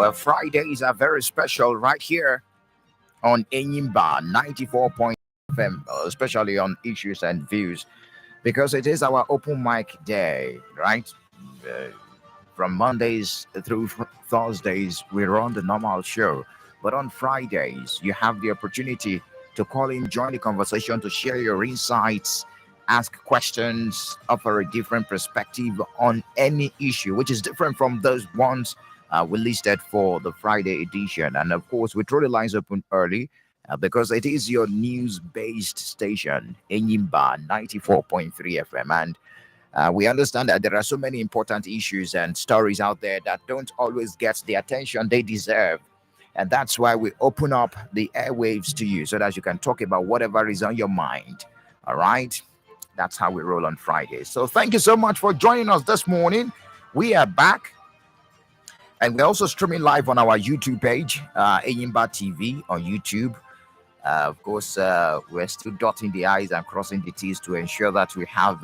Well, Fridays are very special right here on Enyimba 94 FM, especially on issues and views, because it is our open mic day, right? Uh, from Mondays through Thursdays, we run the normal show. But on Fridays, you have the opportunity to call in, join the conversation, to share your insights, ask questions, offer a different perspective on any issue, which is different from those ones we listed for the Friday edition. And of course, we throw the lines open early because it is your news-based station, Enyimba 94.3 FM. And we understand that there are so many important issues and stories out there that don't always get the attention they deserve. And that's why we open up the airwaves to you so that you can talk about whatever is on your mind. All right? That's how we roll on Fridays. So thank you so much for joining us this morning. We are back. And we're also streaming live on our YouTube page, Enyimba TV on YouTube. Of course, we're still dotting the I's and crossing the T's to ensure that we have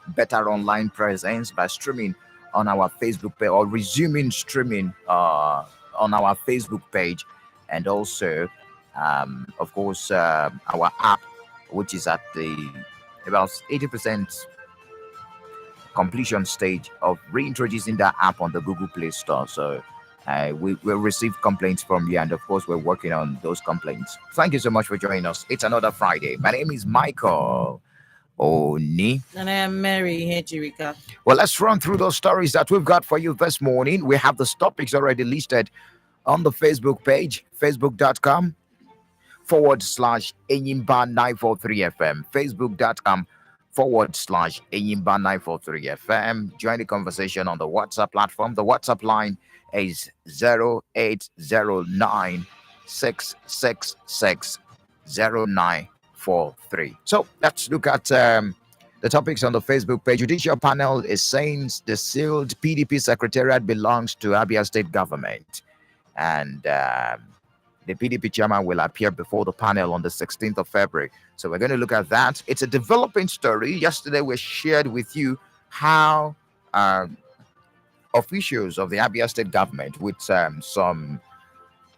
better online presence by streaming on our Facebook page, or resuming streaming on our Facebook page, and also, of course, our app, which is at the about 80% completion stage of reintroducing that app on the Google Play Store. So we will receive complaints from you, and of course we're working on those complaints. Thank you so much for joining us. It's another Friday. My name is Michael Oni, and I am Mary Hejirika. Well, let's run through those stories that we've got for you this morning. We have the topics already listed on the Facebook page, facebook.com/Enyimba 943 FM, facebook.com/Enyimba 943 FM. Join the conversation on the WhatsApp platform. The WhatsApp line is 0809-666-0943. So let's look at the topics on the Facebook page. Judicial panel is saying the sealed PDP secretariat belongs to Abia State government. And the PDP chairman will appear before the panel on the 16th of February. So we're going to look at that. It's a developing story. Yesterday we shared with you how officials of the Abia State government with some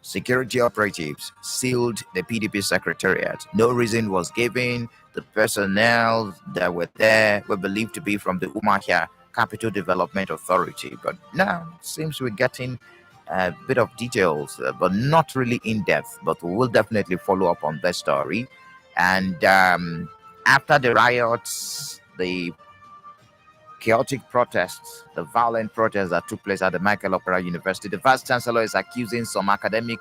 security operatives sealed the PDP secretariat. No reason was given. The personnel that were there were believed to be from the Umuahia Capital Development Authority. But now it seems we're getting a bit of details, but not really in depth. But we will definitely follow up on that story. And after the riots, the chaotic protests, the violent protests that took place at the Michael Okpara University, the Vice Chancellor is accusing some academic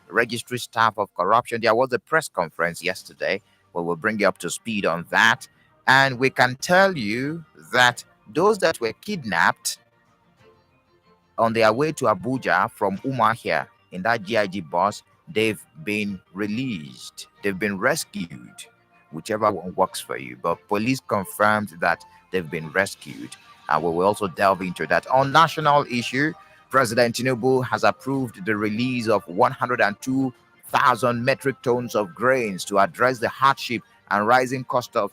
registry staff of corruption. There was a press conference yesterday where we'll bring you up to speed on that. And we can tell you that those that were kidnapped on their way to Abuja from Umuahia in that GIG bus, they've been released. They've been rescued, whichever one works for you. But police confirmed that they've been rescued. And we will also delve into that. On national issue, President Tinubu has approved the release of 102,000 metric tons of grains to address the hardship and rising cost of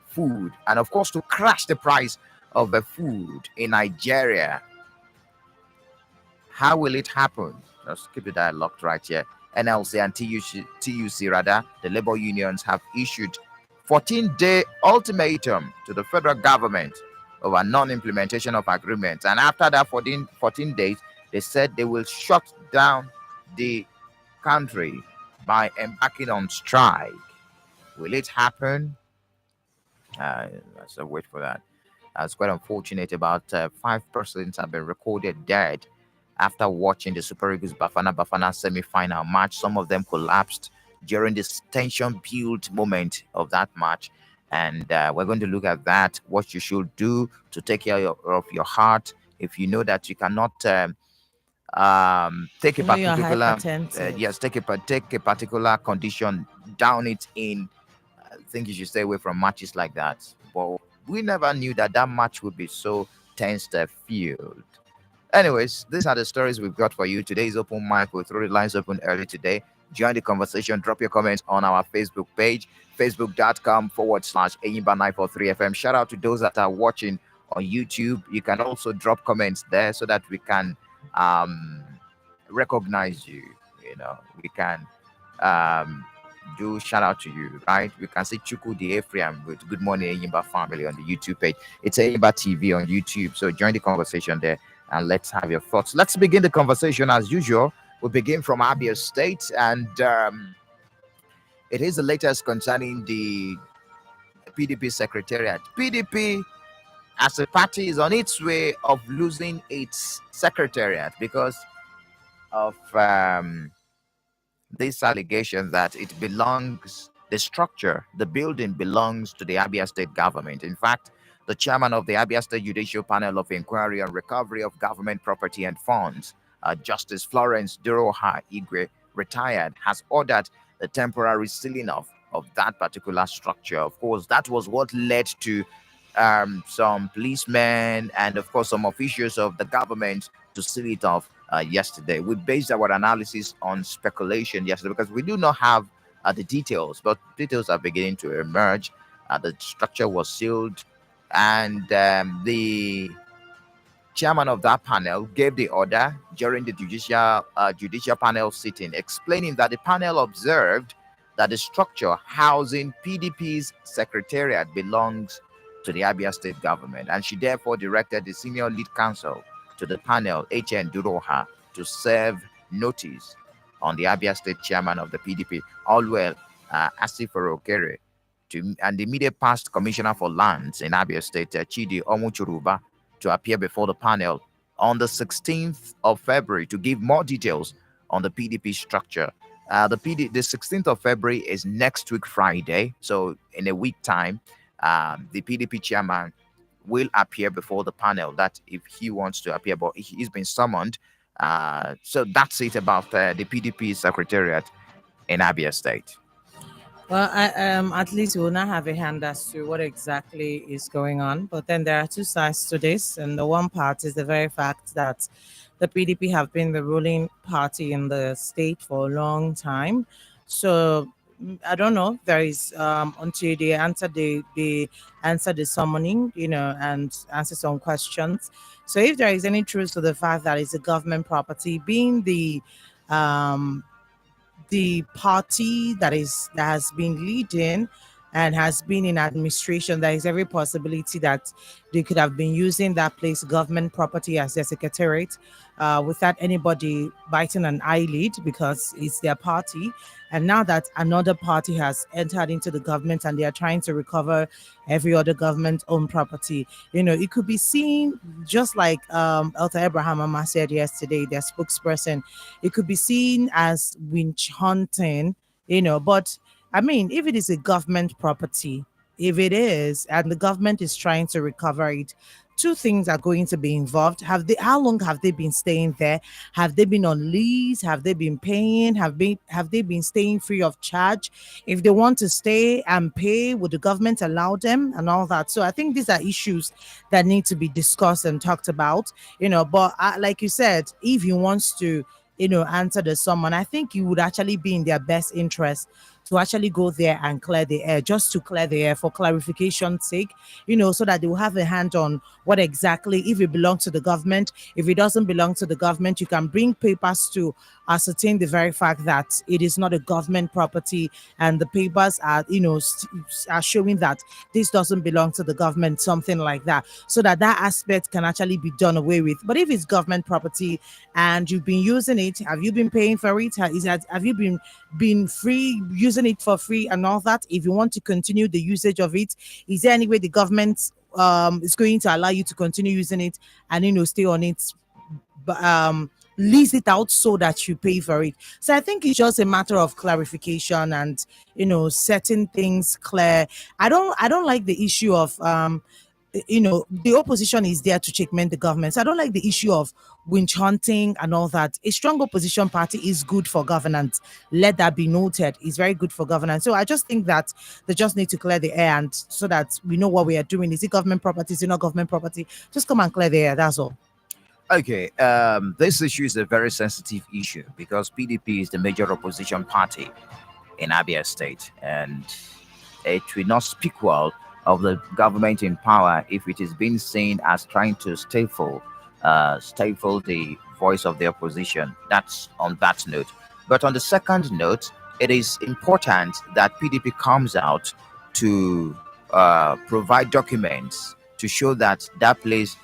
food, and of course to crash the price of the food in Nigeria. How will it happen? Let's keep the dialogue right here. NLC and TUC, rather, the labor unions have issued 14-day ultimatum to the federal government over non-implementation of agreements. And after that 14 days, they said they will shut down the country by embarking on strike. Will it happen? Let's wait for that. It's quite unfortunate. About 5 persons have been recorded dead after watching the Super Eagles Bafana semi-final match. Some of them collapsed during this tension-built moment of that match. And we're going to look at that, what you should do to take care of your heart. If you know that you cannot take a particular take a particular condition, down it in, I think you should stay away from matches like that. But we never knew that match would be so tense-filled. Anyways, these are the stories we've got for you. Today's open mic. We'll throw the lines open early today. Join the conversation. Drop your comments on our Facebook page, facebook.com/Enyimba 943 FM. Shout out to those that are watching on YouTube. You can also drop comments there so that we can recognize you. We can um, do shout out to you, right? We can say Chuku the Ephraim with Good Morning Eyimba Family on the YouTube page. It's Eyimba TV on YouTube. So join the conversation there and let's have your thoughts. Let's begin the conversation as usual. We begin from Abia State, and it is the latest concerning the PDP secretariat. PDP as a party is on its way of losing its secretariat because of this allegation that the structure, the building belongs to the Abia State government. In fact, the chairman of the Abia State Judicial Panel of Inquiry on Recovery of Government Property and Funds, Justice Florence 𝗓𝗓𝗓𝗓, retired, has ordered the temporary sealing off of that particular structure. Of course, that was what led to some policemen and, of course, some officials of the government to seal it off yesterday. We based our analysis on speculation yesterday because we do not have the details, but details are beginning to emerge. The structure was sealed, and the chairman of that panel gave the order during the judicial panel sitting, explaining that the panel observed that the structure housing PDP's secretariat belongs to the Abia State government, and she therefore directed the senior lead counsel to the panel, H.N. Duroha, to serve notice on the Abia State chairman of the PDP, Allwell Asiforo-Okere, and the immediate past commissioner for lands in Abia State, Chidi Omuchuruba, to appear before the panel on the 16th of February to give more details on the PDP structure. The 16th of February is next week, Friday. So in a week time, the PDP chairman will appear before the panel. That if he wants to appear, but he's been summoned. So that's it about the PDP secretariat in Abia State. Well, at least we'll not have a hand as to what exactly is going on. But then there are two sides to this. And the one part is the very fact that the PDP have been the ruling party in the state for a long time. So I don't know. There is until they answer the summoning, and answer some questions. So if there is any truth to the fact that it's a government property, being the party that has been leading and has been in administration, there is every possibility that they could have been using that place, government property, as their secretariat, without anybody biting an eyelid, because it's their party. And now that another party has entered into the government and they are trying to recover every other government-owned property, it could be seen just like Elta Abraham Mama said yesterday, their spokesperson, it could be seen as winch hunting, but I mean, if it is a government property, if it is, and the government is trying to recover it, two things are going to be involved. How long have they been staying there? Have they been on lease? Have they been paying? Have they been staying free of charge? If they want to stay and pay, would the government allow them and all that? So I think these are issues that need to be discussed and talked about, but like you said, if he wants to, answer the summon, I think it would actually be in their best interest to actually go there and clear the air, just to clear the air for clarification's sake, so that they will have a hand on what exactly, if it belongs to the government, if it doesn't belong to the government, you can bring papers to ascertain the very fact that it is not a government property, and the papers are, are showing that this doesn't belong to the government, something like that, so that aspect can actually be done away with. But if it's government property and you've been using it, have you been paying for it? Have you been free using it for free and all that? If you want to continue the usage of it, is there any way the government is going to allow you to continue using it and stay on it, lease it out so that you pay for it? So I think it's just a matter of clarification and setting things clear. I don't like the issue of the opposition is there to checkmate the government. So I don't like the issue of winch hunting and all that. A strong opposition party is good for governance. Let that be noted. It's very good for governance. So I just think that they just need to clear the air, and so that we know what we are doing. Is it government property? Is it not government property? Just come and clear the air. That's all. Okay, this issue is a very sensitive issue because PDP is the major opposition party in Abia State, and it will not speak well of the government in power if it is being seen as trying to stifle stifle the voice of the opposition. That's on that note. But on the second note, it is important that PDP comes out to provide documents to show that that place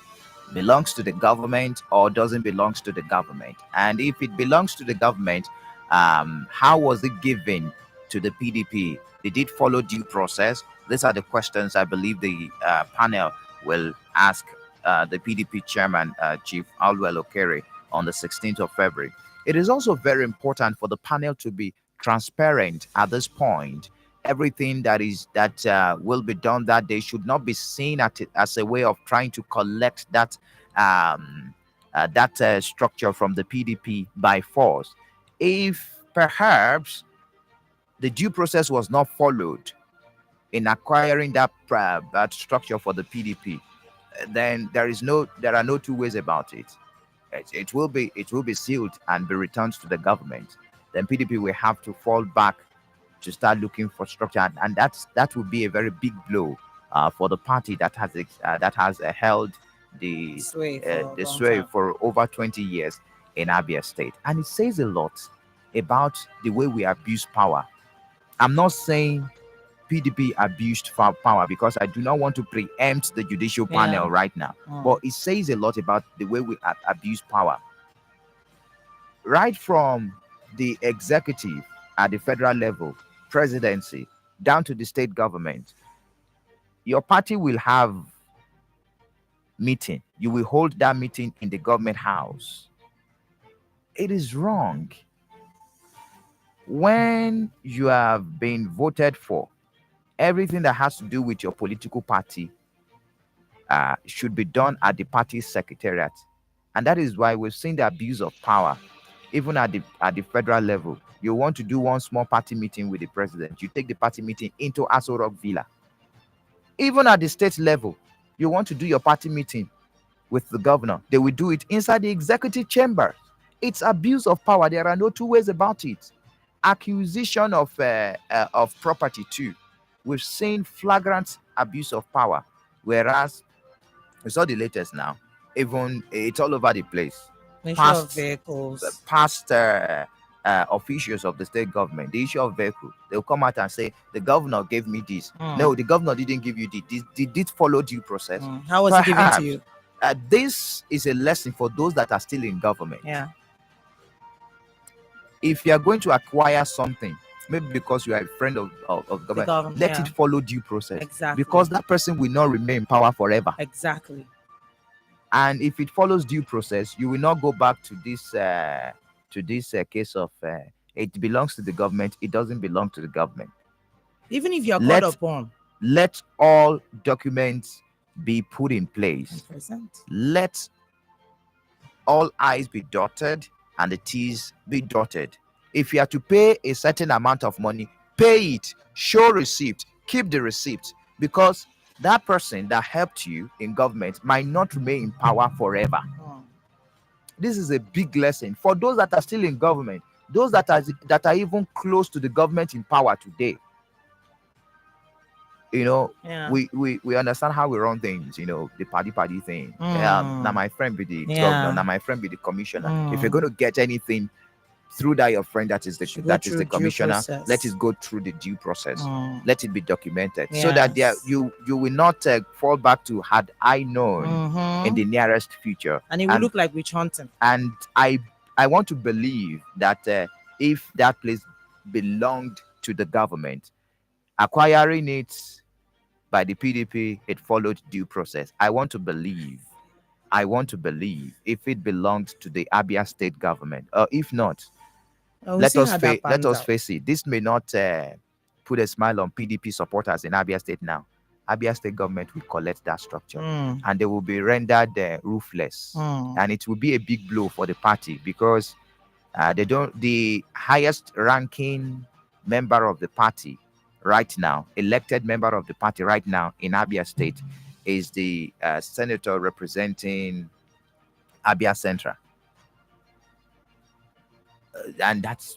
belongs to the government or doesn't belong to the government. And if it belongs to the government, how was it given to the PDP? Did it follow due process? These are the questions I believe the panel will ask the PDP chairman, Chief 𝗓𝗏𝗚 on the 16th of February. It is also very important for the panel to be transparent at this point. Everything that will be done that day should not be seen as a way of trying to collect that structure from the PDP by force. If perhaps the due process was not followed in acquiring that structure for the PDP, then there are no two ways about it. It will be sealed and be returned to the government. Then PDP will have to fall back to start looking for structure, and that would be a very big blow for the party that has held the sway for over 20 years in Abia State. And it says a lot about the way we abuse power. I'm not saying PDP abused power because I do not want to preempt the judicial panel right now. But it says a lot about the way we abuse power. Right from the executive at the federal level, presidency, down to the state government, your party will have meeting. You will hold that meeting in the government house. It is wrong. When you have been voted for, everything that has to do with your political party should be done at the party secretariat. And that is why we've seen the abuse of power, even at the federal level. You want to do one small party meeting with the president, you take the party meeting into Aso Rock Villa. Even at the state level, you want to do your party meeting with the governor, they will do it inside the executive chamber. It's abuse of power. There are no two ways about it. Acquisition of property too. We've seen flagrant abuse of power, whereas we saw the latest now. Even it's all over the place. Past vehicles, past officials of the state government, the issue of vehicle, they'll come out and say the governor gave me this. No, the governor didn't give you this. Did it follow due process? How was it given to you? This is a lesson for those that are still in government. Yeah. If you are going to acquire something, maybe because you are a friend of government, let it follow due process. Exactly. Because that person will not remain in power forever. Exactly. And if it follows due process, you will not go back to this case of it belongs to the government, it doesn't belong to the government. Even if you're called upon, let all documents be put in place. 100%. Let all I's be dotted and the T's be dotted. If you are to pay a certain amount of money, pay it, show receipt, keep the receipt, because that person that helped you in government might not remain in power forever. This is a big lesson for those that are still in government, those that are even close to the government in power today. We understand how we run things, the party thing. Now my friend be the governor, now my friend be the commissioner. If you're going to get anything through that, your friend that is the commissioner, let it go through the due process. Let it be documented, so that you will not fall back to had I known in the nearest future, and it will look like witch hunting. And I want to believe that if that place belonged to the government, acquiring it by the PDP, it followed due process. I want to believe if it belonged to the Abia state government, or if not, let us face it. This may not put a smile on PDP supporters in Abia State now. Abia State government will collect that structure, and they will be rendered roofless, and it will be a big blow for the party, because the highest ranking member of the party right now, elected member of the party right now in Abia State, is the senator representing Abia Central. And that's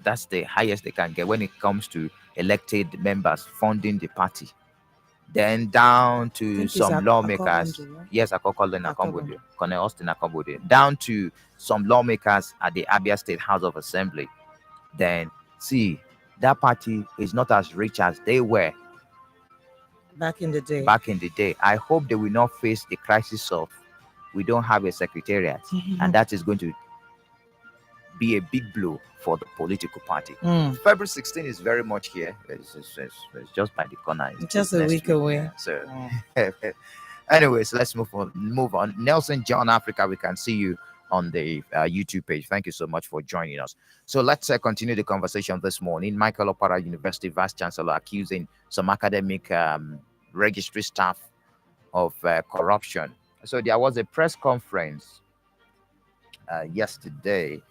that's the highest they can get when it comes to elected members funding the party. then down I to think it's some a lawmakers. Akobondo, right? Yes, Akokolin Akobondo. Akombode, Colonel Austin Akombode, down to some lawmakers at the Abia State House of Assembly. Then see, that party is not as rich as they were Back in the day. back in the day. I hope they will not face the crisis of we don't have a secretariat, and that is going to be a big blow for the political party. February 16 is very much here. It's just by the corner. It's just a week away. Yeah. So, anyways, let's move on. Nelson John Africa, we can see you on the YouTube page. Thank you so much for joining us. So let's continue the conversation this morning. Michael Opara University Vice Chancellor accusing some academic registry staff of corruption. So there was a press conference yesterday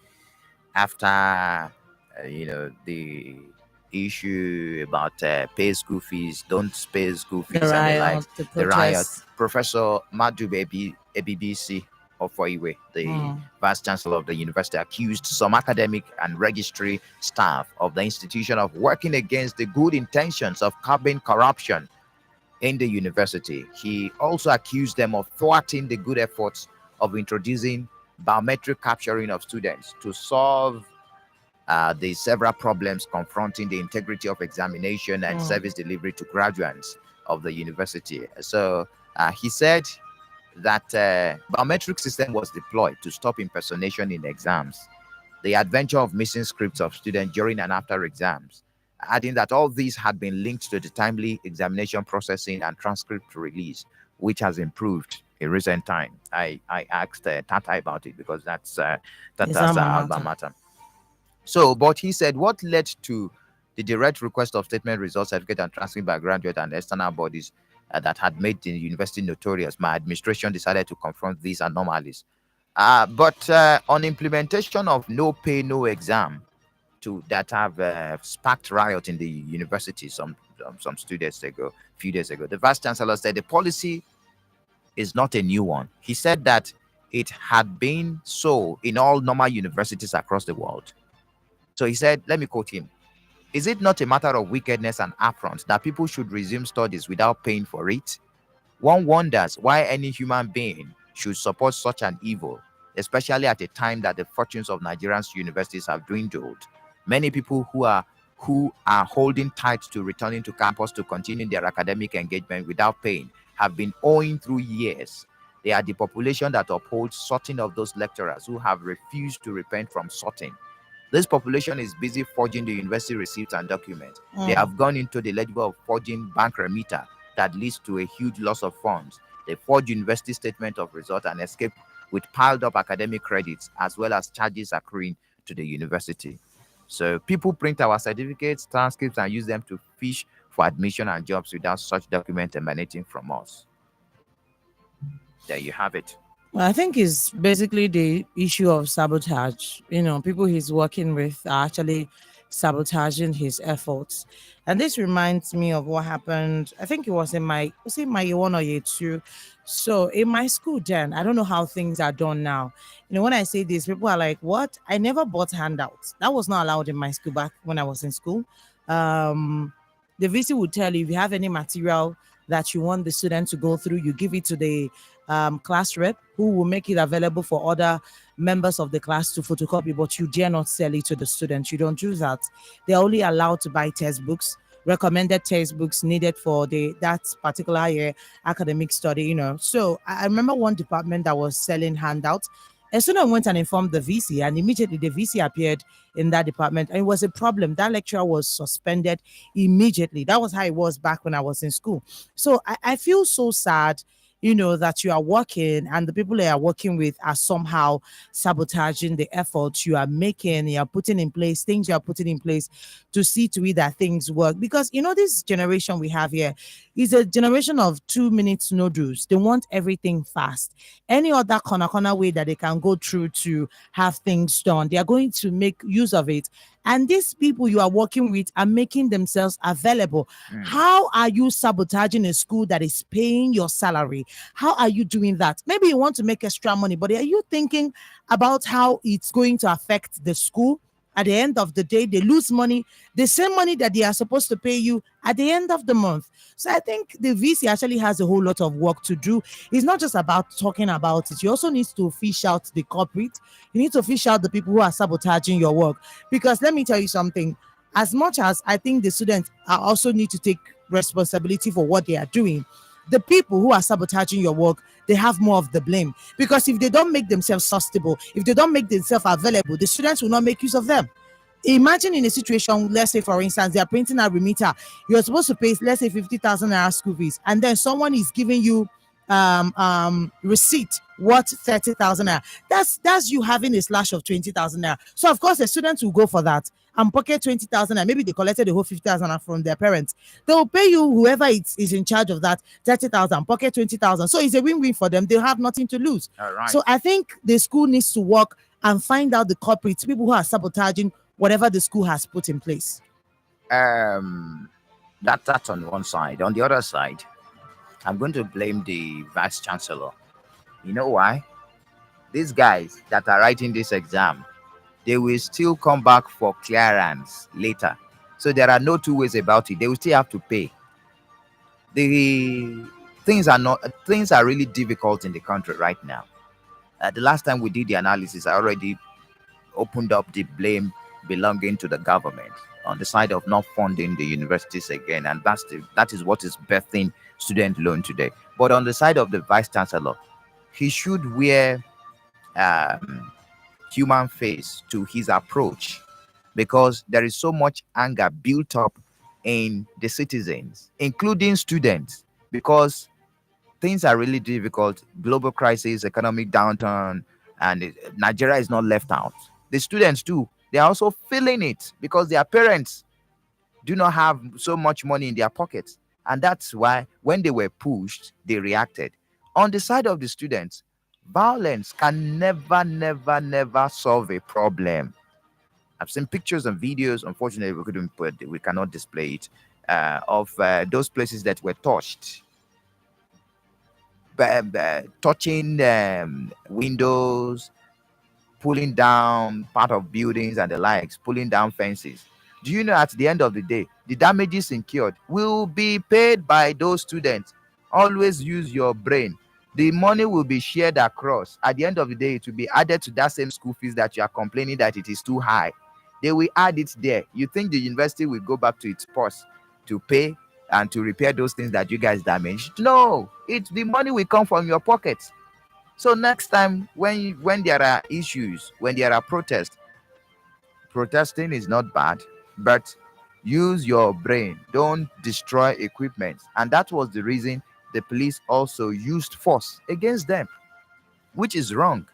after the issue about pay school fees, don't pay school fees, the riot. Professor Madube Ebibisi of Oiwe, the vice chancellor of the university, accused some academic and registry staff of the institution of working against the good intentions of curbing corruption in the university. He also accused them of thwarting the good efforts of introducing biometric capturing of students to solve the several problems confronting the integrity of examination and service delivery to graduates of the university. So he said that biometric system was deployed to stop impersonation in exams, the adventure of missing scripts of students during and after exams, adding that all these had been linked to the timely examination processing and transcript release, which has improved in recent time. I asked Tata about it because that's Tata's alma mater. So, but he said what led to the direct request of statement results, certificate, and transcript by graduate and external bodies that had made the university notorious. My administration decided to confront these anomalies. But on implementation of no pay, no exam, that have sparked riot in the university some few days ago, the vice chancellor said the policy is not a new one. He said that it had been so in all normal universities across the world. So he said, let me quote him, "Is it not a matter of wickedness and affront that people should resume studies without paying for it? One wonders why any human being should support such an evil, especially at a time that the fortunes of Nigeria's universities have dwindled. Many people who are holding tight to returning to campus to continue their academic engagement without paying have been owing through years. They are the population that upholds sorting of those lecturers who have refused to repent from sorting. This population is busy forging the university receipts and documents. They have gone into the level of forging bank remitter that leads to a huge loss of funds. They forge university statement of result and escape with piled up academic credits as well as charges accruing to the university. So people print our certificates, transcripts, and use them to fish for admission and jobs without such document emanating from us." There you have it. Well, I think it's basically the issue of sabotage. People he's working with are actually sabotaging his efforts. And this reminds me of what happened. I think it was in my year one or year two. So in my school then, I don't know how things are done now. When I say this, people are like, what? I never bought handouts. That was not allowed in my school back when I was in school. The VC would tell you if you have any material that you want the student to go through, you give it to the class rep, who will make it available for other members of the class to photocopy, but you dare not sell it to the students. You don't do that. They're only allowed to buy textbooks, recommended textbooks needed for that particular year academic study. So I remember one department that was selling handouts. A student went and informed the VC, and immediately the VC appeared in that department, and it was a problem. That lecturer was suspended immediately. That was how it was back when I was in school. So I feel so sad, that you are working and the people you are working with are somehow sabotaging the efforts you are making. You are putting in place things you are putting in place to see to it that things work. Because, this generation we have here is a generation of 2 minutes noodles. They want everything fast. Any other corner way that they can go through to have things done, they are going to make use of it. And these people you are working with are making themselves available. How are you sabotaging a school that is paying your salary? How are you doing that? Maybe you want to make extra money, but are you thinking about how it's going to affect the school? at the end of the day, they lose money, the same money that they are supposed to pay you at the end of the month. So I think the VC actually has a whole lot of work to do. It's not just about talking about it. You also need to fish out the culprit. You need to fish out the people who are sabotaging your work. Because let me tell you something, as much as I think the students are also need to take responsibility for what they are doing, the people who are sabotaging your work, they have more of the blame. Because if they don't make themselves sustainable, if they don't make themselves available, the students will not make use of them. Imagine in a situation, let's say for instance, they are printing a remitter. You're supposed to pay, let's say, 50,000 naira school fees, and then someone is giving you receipt worth 30,000 naira. That's you having a slash of 20,000 naira. So of course the students will go for that and pocket 20,000 naira. Maybe they collected the whole 50,000 naira from their parents. They will pay you, whoever is in charge of that, 30,000, pocket 20,000. So it's a win-win for them. They have nothing to lose. All right. So I think the school needs to work and find out the culprits, people who are sabotaging whatever the school has put in place. That's on one side. On the other side, I'm going to blame the vice chancellor. You know why? These guys that are writing this exam, they will still come back for clearance later. So there are no two ways about it. They will still have to pay. The things are really difficult in the country right now. The last time we did the analysis, I already opened up the blame belonging to the government on the side of not funding the universities again, and that is what is birthing student loan today. But on the side of the vice chancellor, he should wear human face to his approach, because there is so much anger built up in the citizens, including students, because things are really difficult. Global crisis, economic downturn, and Nigeria is not left out. The students too, they are also feeling it because their parents do not have so much money in their pockets. And that's why when they were pushed, they reacted. On the side of the students, violence can never solve a problem. I've seen pictures and videos. Unfortunately, we cannot display it, of those places that were touched. Touching windows, pulling down part of buildings and the likes, pulling down fences. Do you know at the end of the day, the damages incurred will be paid by those students? Always use your brain. The money will be shared across. At the end of the day, it will be added to that same school fees that you are complaining that it is too high. They will add it there. You think the university will go back to its purse to pay and to repair those things that you guys damaged? No, the money will come from your pockets. So next time when there are issues, when there are protests, protesting is not bad, but use your brain. Don't destroy equipment. And that was the reason the police also used force against them, which is wrong.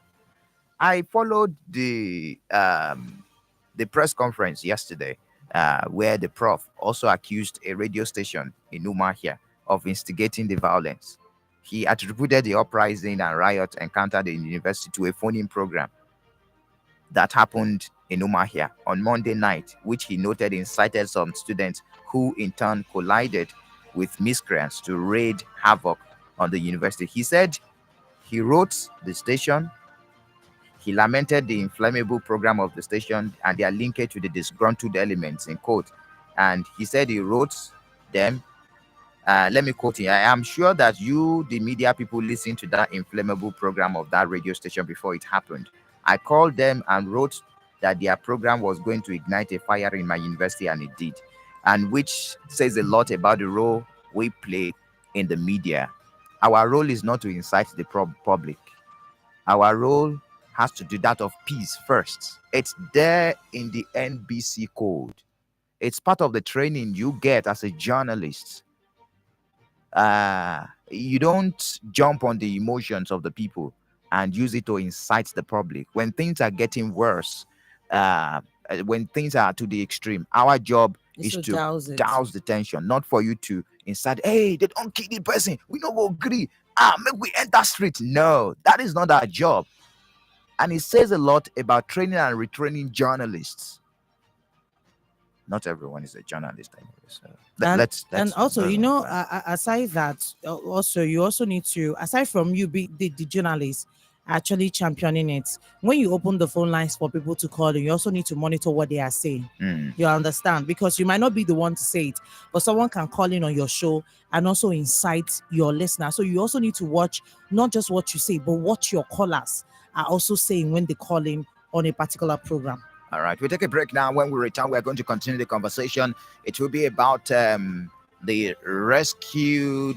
I followed the press conference yesterday, where the prof also accused a radio station in Umuahia of instigating the violence. He attributed the uprising and riot encountered in the university to a phone-in program that happened in Umuahia on Monday night, which he noted incited some students who in turn collided with miscreants to raid havoc on the university. He said he wrote the station. He lamented the inflammable program of the station and their linkage to the disgruntled elements, in quote. And he said he wrote them. Let me quote him. I am sure that you, the media people, listened to that inflammable program of that radio station before it happened. I called them and wrote that their program was going to ignite a fire in my university, and it did. And which says a lot about the role we play in the media. Our role is not to incite the public. Our role has to do that of peace first. It's there in the NBC code. It's part of the training you get as a journalist. You don't jump on the emotions of the people and use it to incite the public. When things are getting worse, when things are to the extreme, our job is to douse the tension, not for you to incite, hey, they don't kill the person, we don't go agree, make we enter street. No, that is not our job. And it says a lot about training and retraining journalists. Not everyone is a journalist anyway. So let's and also, aside that, also you also need to, aside from you be the journalist, actually championing it. When you open the phone lines for people to call, you also need to monitor what they are saying. You understand? Because you might not be the one to say it, but someone can call in on your show and also incite your listener. So you also need to watch not just what you say, but what your callers are also saying when they call in on a particular program. All right, we take a break now. When we return, we're going to continue the conversation. It will be about the rescue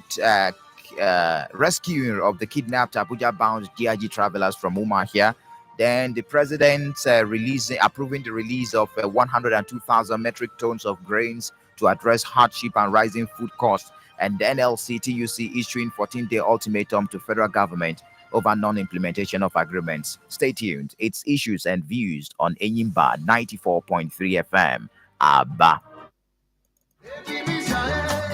of the kidnapped Abuja-bound DIG travelers from Umuahia. Then the president approving the release of 102,000 metric tons of grains to address hardship and rising food costs. And the NLC TUC issuing 14-day ultimatum to federal government over non-implementation of agreements. Stay tuned. It's Issues and Views on Enyimba 94.3 FM. Abba.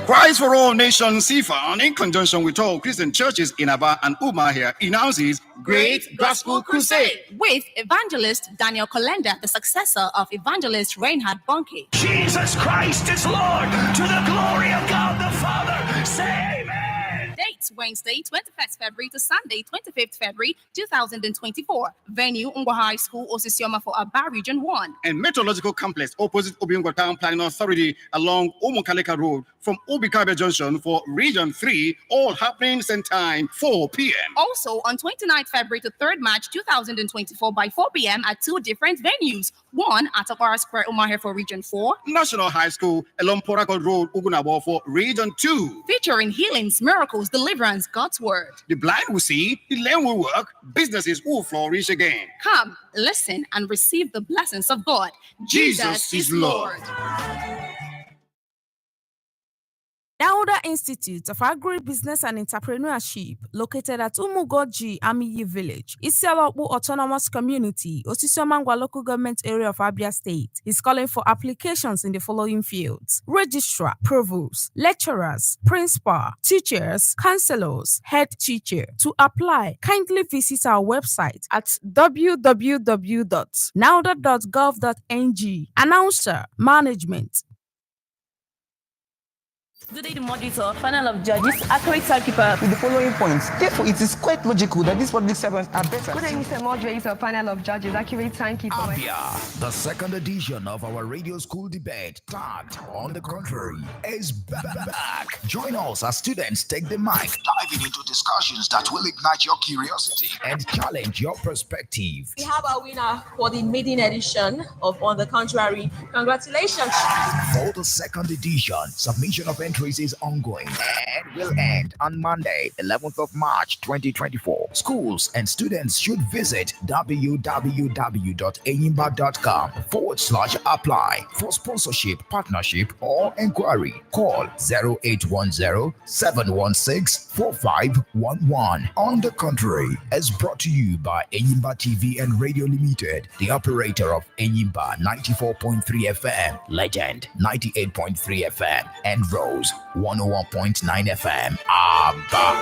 Christ for All Nations CFAN, in conjunction with all Christian churches in Aba and Umuahia, announces Great Gospel Crusade with evangelist Daniel Kolenda, the successor of evangelist Reinhard Bonnke. Jesus Christ is Lord, to the glory of God the Father. Say amen. Dates Wednesday, 21st February to Sunday, 25th February 2024. Venue Ungwa High School, Osisioma for Aba Region 1. And Meteorological Complex opposite Obiungwa Town Planning Authority along Omokaleka Road from Obikabe Junction for Region 3, all happening same time, 4 p.m. Also on 29th February to 3rd March 2024 by 4 p.m. at two different venues. One at Aquara Square, Umuahia for Region 4. National High School along Porakot Road, Ugunabo for Region 2. Featuring healings, miracles, deliverance, God's word. The blind will see, the lame will work, businesses will flourish again. Come, listen, and receive the blessings of God. Jesus is Lord. ฎawoda Institute of Agribusiness and Entrepreneurship, located at 𝗓𝗏𝗪𝗏 Village, Isialokpu Autonomous Community, Osisiomangwa Local Government Area of Abia State, is calling for applications in the following fields: registrar, provost, lecturers, principal, teachers, counselors, head teacher. To apply, kindly visit our website at www.nauda.gov.ng. Announcer, Management. Good day, the moderator, panel of judges, accurate timekeeper. With the following points. Therefore, it is quite logical that these public servants are better. Good day, Mr. Moderator, panel of judges, accurate timekeeper. Abia, the second edition of our radio school debate, tagged On the Contrary, is back. Join us as students take the mic, diving into discussions that will ignite your curiosity and challenge your perspective. We have a winner for the maiden edition of On the Contrary. Congratulations. For the second edition, submission of entries is ongoing and will end on Monday, 11th of March 2024. Schools and students should visit www.enyimba.com/apply for sponsorship, partnership, or inquiry. Call 0810-716-4511. On the Contrary is brought to you by Enyimba TV and Radio Limited, the operator of Enyimba 94.3 FM, Legend 98.3 FM, and Rose 101.9 FM. Abba.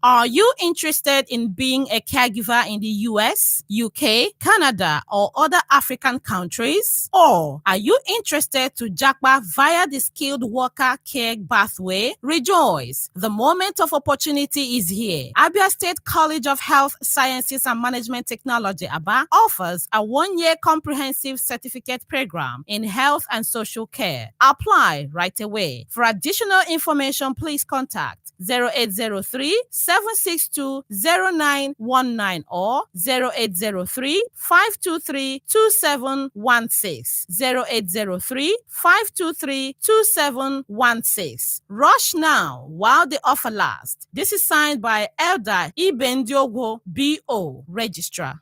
Are you interested in being a caregiver in the US, UK, Canada, or other African countries? Or are you interested to japa via the skilled worker care pathway? Rejoice! The moment of opportunity is here. Abia State College of Health Sciences and Management Technology, ABA, offers a one-year comprehensive certificate program in health and social care. Apply right away. For additional information, please contact 0803-762-0919 or 0803-523-2716. 0803-523-2716. Rush now while the offer lasts. This is signed by Elder Ibendiogo, B.O., Registrar.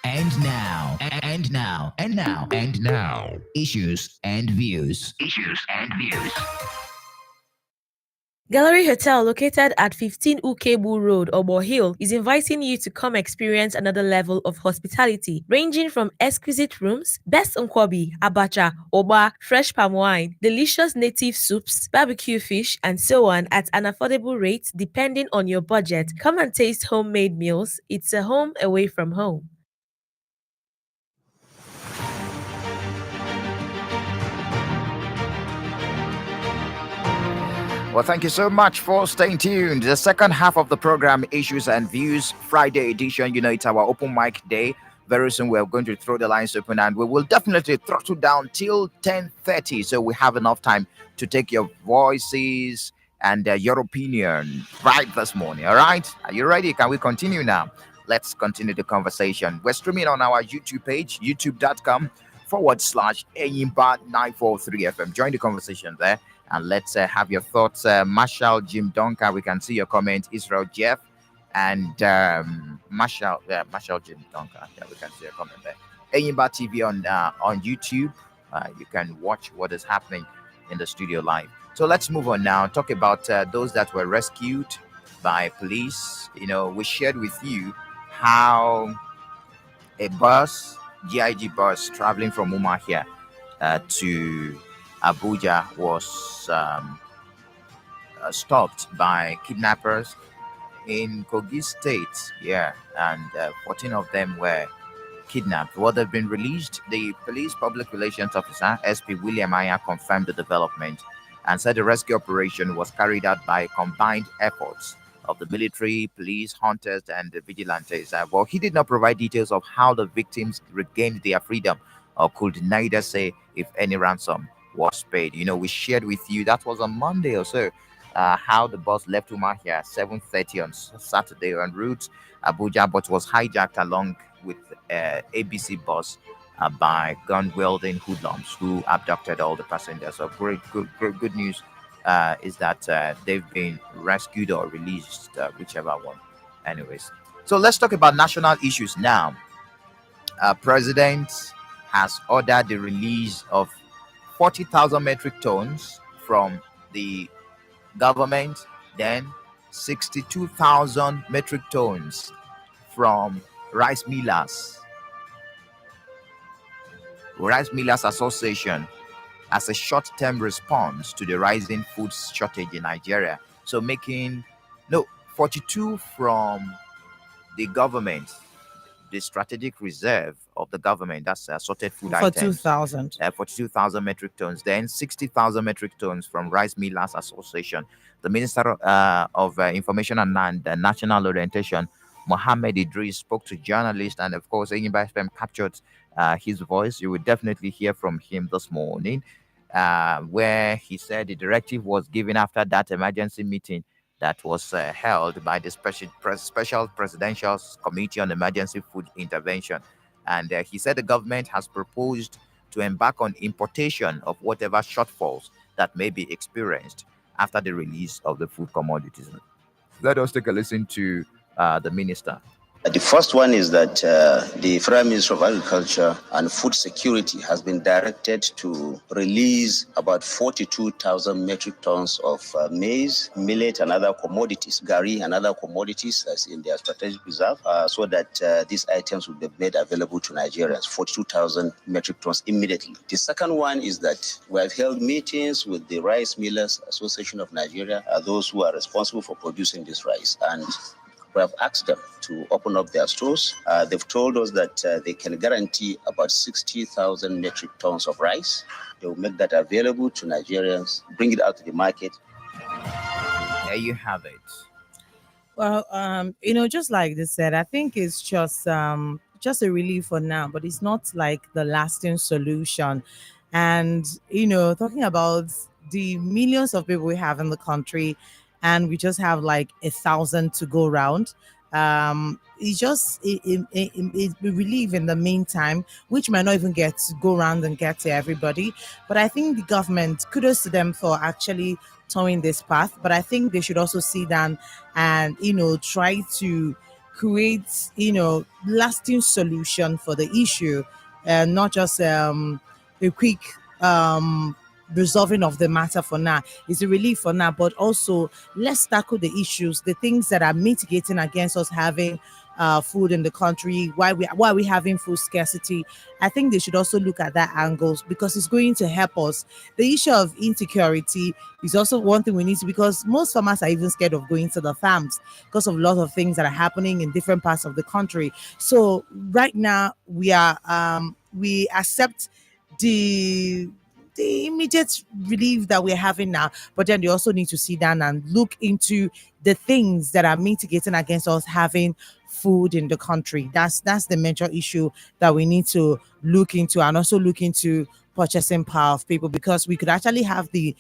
And now, Issues and Views. Gallery Hotel, located at 15 Ukebu Road, Obo Hill, is inviting you to come experience another level of hospitality, ranging from exquisite rooms, best nkwobi, abacha, oba, fresh palm wine, delicious native soups, barbecue fish, and so on at an affordable rate depending on your budget. Come and taste homemade meals. It's a home away from home. Well, thank you so much for staying tuned. The second half of the program, Issues and Views, Friday edition. You know, it's our open mic day. Very soon we're going to throw the lines open, and we will definitely throttle down till 10:30, so we have enough time to take your voices and your opinion right this morning. All right, are you ready? Can we continue now? Let's continue the conversation. We're streaming on our YouTube page, youtube.com/Enyimba943FM. Join the conversation there, and let's have your thoughts. Marshall Jim Duncan, we can see your comment. Israel Jeff and Marshall Jim Duncan, yeah, we can see your comment there. Enyimba TV on YouTube. You can watch what is happening in the studio live. So let's move on now. Talk about those that were rescued by police. You know, we shared with you how a bus, GIG bus, traveling from Umuahia to Abuja was stopped by kidnappers in Kogi State. Yeah, and 14 of them were kidnapped. Well, they've been released. The police public relations officer, SP William Aya, confirmed the development and said the rescue operation was carried out by combined efforts of the military, police, hunters, and the vigilantes. Well, he did not provide details of how the victims regained their freedom or could neither say if any ransom was paid. You know, we shared with you, that was on Monday or so, how the bus left Umuahia at 7:30 on Saturday en route Abuja, but was hijacked along with ABC bus by gun-wielding hoodlums who abducted all the passengers. So good news is that they've been rescued or released, whichever one. Anyways, so let's talk about national issues now. President has ordered the release of 40,000 metric tons from the government, then 62,000 metric tons from Rice Millers Association as a short-term response to the rising food shortage in Nigeria. So 42 from the government, the strategic reserve of the government, that's assorted food for items. 2,000. 42,000 metric tons. Then 60,000 metric tons from Rice Millers Association. The Minister of Information and National Orientation, Mohammed Idris, spoke to journalists, and of course, Enyimba FM captured his voice. You will definitely hear from him this morning, where he said the directive was given after that emergency meeting that was held by the Special Presidential Committee on Emergency Food Intervention. And he said the government has proposed to embark on importation of whatever shortfalls that may be experienced after the release of the food commodities. Let us take a listen to the minister. The first one is that the Federal Ministry of Agriculture and Food Security has been directed to release about 42,000 metric tons of maize, millet, and other commodities, gari and other commodities as in their strategic reserve, so that these items will be made available to Nigerians, 42,000 metric tons immediately. The second one is that we have held meetings with the Rice Millers Association of Nigeria, those who are responsible for producing this rice, and we have asked them to open up their stores. They've told us that they can guarantee about 60,000 metric tons of rice. They will make that available to Nigerians, bring it out to the market. There you have it. Well, just like they said, I think it's just a relief for now, but it's not like the lasting solution. And, talking about the millions of people we have in the country, and we just have like 1,000 to go around. It's relief in the meantime, which might not even get to go around and get to everybody. But I think the government, kudos to them for actually towing this path. But I think they should also sit down and, try to create, lasting solution for the issue, and not just a quick resolving of the matter for now. Is a relief for now, but also let's tackle the issues, the things that are mitigating against us having food in the country, why we having food scarcity. I think they should also look at that angles, because it's going to help us. The issue of insecurity is also one thing we need to, because most farmers are even scared of going to the farms because of a lot of things that are happening in different parts of the country. So right now we accept the the immediate relief that we're having now, but then they also need to sit down and look into the things that are mitigating against us having food in the country. That's the major issue that we need to look into, and also look into purchasing power of people, because we could actually have the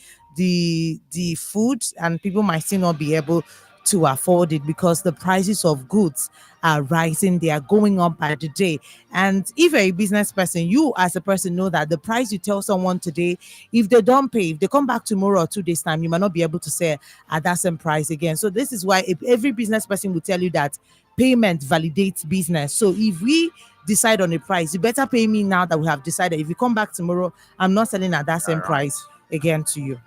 food and people might still not be able to afford it because the prices of goods are rising. They are going up by the day. And if you're a business person, you as a person know that the price you tell someone today, if they don't pay, if they come back tomorrow or 2 days time, you might not be able to sell at that same price again. So this is why every business person will tell you that payment validates business. So if we decide on a price, you better pay me now that we have decided. If you come back tomorrow, I'm not selling at that same price again to you.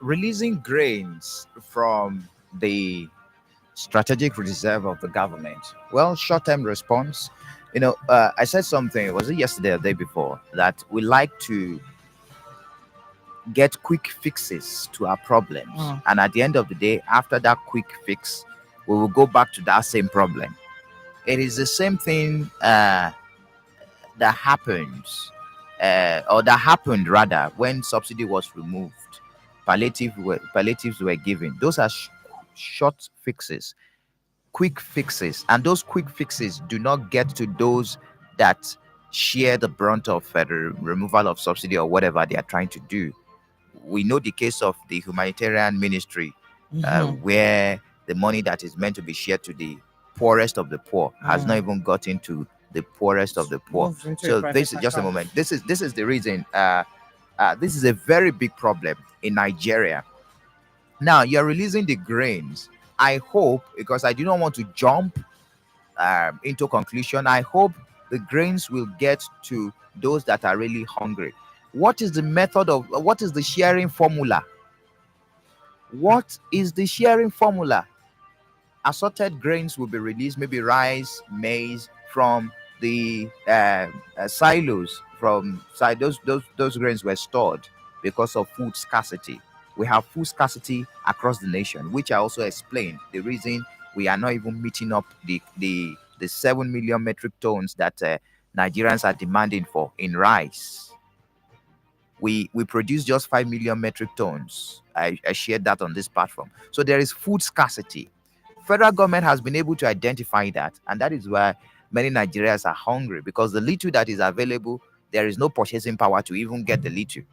Releasing grains from the strategic reserve of the government. Well, short-term response. I said something, was it yesterday or the day before, that we like to get quick fixes to our problems. And at the end of the day, after that quick fix, we will go back to that same problem. It is the same thing that happens, or that happened rather, when subsidy was removed. Palliatives were given. Those are short fixes, quick fixes, and those quick fixes do not get to those that share the brunt of the removal of subsidy or whatever they are trying to do. We know the case of the humanitarian ministry, where the money that is meant to be shared to the poorest of the poor has not even gotten to the poorest of the poor. So this is just a moment. This is the reason. This is a very big problem in Nigeria. Now you're releasing the grains. I hope, because I do not want to jump into conclusion, I hope the grains will get to those that are really hungry. What is the method of, what is the sharing formula? What is the sharing formula? Assorted grains will be released, maybe rice, maize, from the silos. Those grains were stored because of food scarcity. We have food scarcity across the nation, which I also explained the reason we are not even meeting up the 7 million metric tons that Nigerians are demanding for in rice. We produce just 5 million metric tons. I shared that on this platform. So there is food scarcity. Federal government has been able to identify that, and that is why many Nigerians are hungry, because the little that is available, there is no purchasing power to even get the little.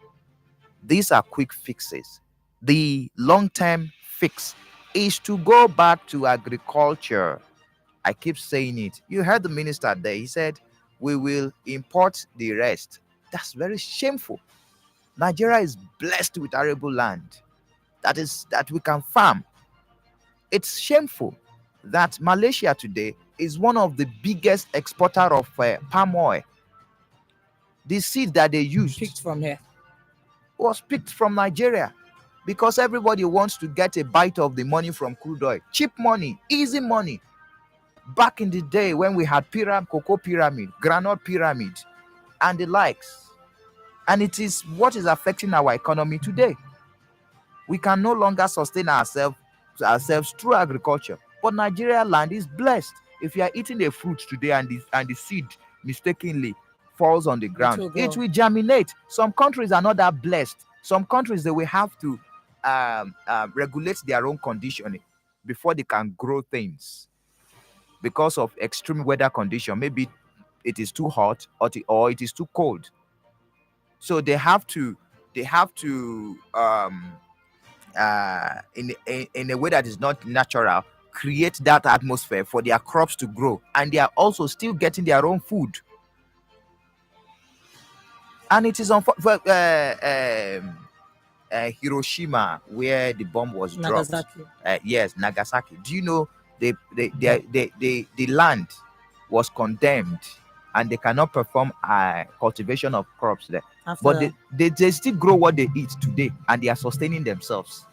These are quick fixes. The long-term fix is to go back to agriculture. I keep saying it. You heard the minister there. He said, we will import the rest. That's very shameful. Nigeria is blessed with arable land that we can farm. It's shameful that Malaysia today is one of the biggest exporter of palm oil. The seed that they used picked from here was picked from Nigeria, because everybody wants to get a bite of the money from crude oil. Cheap money, easy money. Back in the day when we had cocoa pyramid, granite pyramid, and the likes. And it is what is affecting our economy today. We can no longer sustain ourselves through agriculture. But Nigeria land is blessed. If you are eating a fruit today and the seed mistakenly falls on the ground, it will germinate. Some countries are not that blessed. Some countries, they will have to regulate their own conditioning before they can grow things because of extreme weather condition. Maybe it is too hot or it is too cold. So they have to in a way that is not natural, create that atmosphere for their crops to grow, and they are also still getting their own food. And it is on Hiroshima, where the bomb was dropped. Yes, Nagasaki. Do you know the land was condemned and they cannot perform cultivation of crops there. But they still grow what they eat today, and they are sustaining themselves.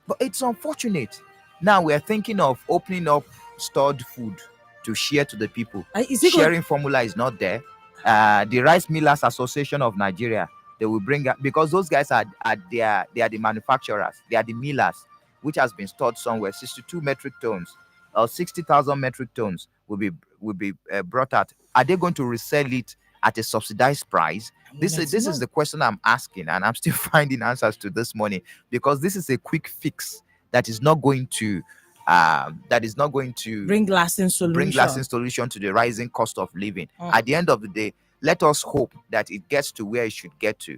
But it's unfortunate. Now we are thinking of opening up stored food to share to the people. Sharing formula is not there. The Rice Millers Association of Nigeria, they will bring up, because those guys they are the manufacturers, they are the millers, which has been stored somewhere. 62 metric tons or 60,000 metric tons will be brought out. Are they going to resell it at a subsidized price, This is the question I'm asking, and I'm still finding answers to this morning, because this is a quick fix that is not going to bring lasting solution to the rising cost of living. At the end of the day, let us hope that it gets to where it should get to.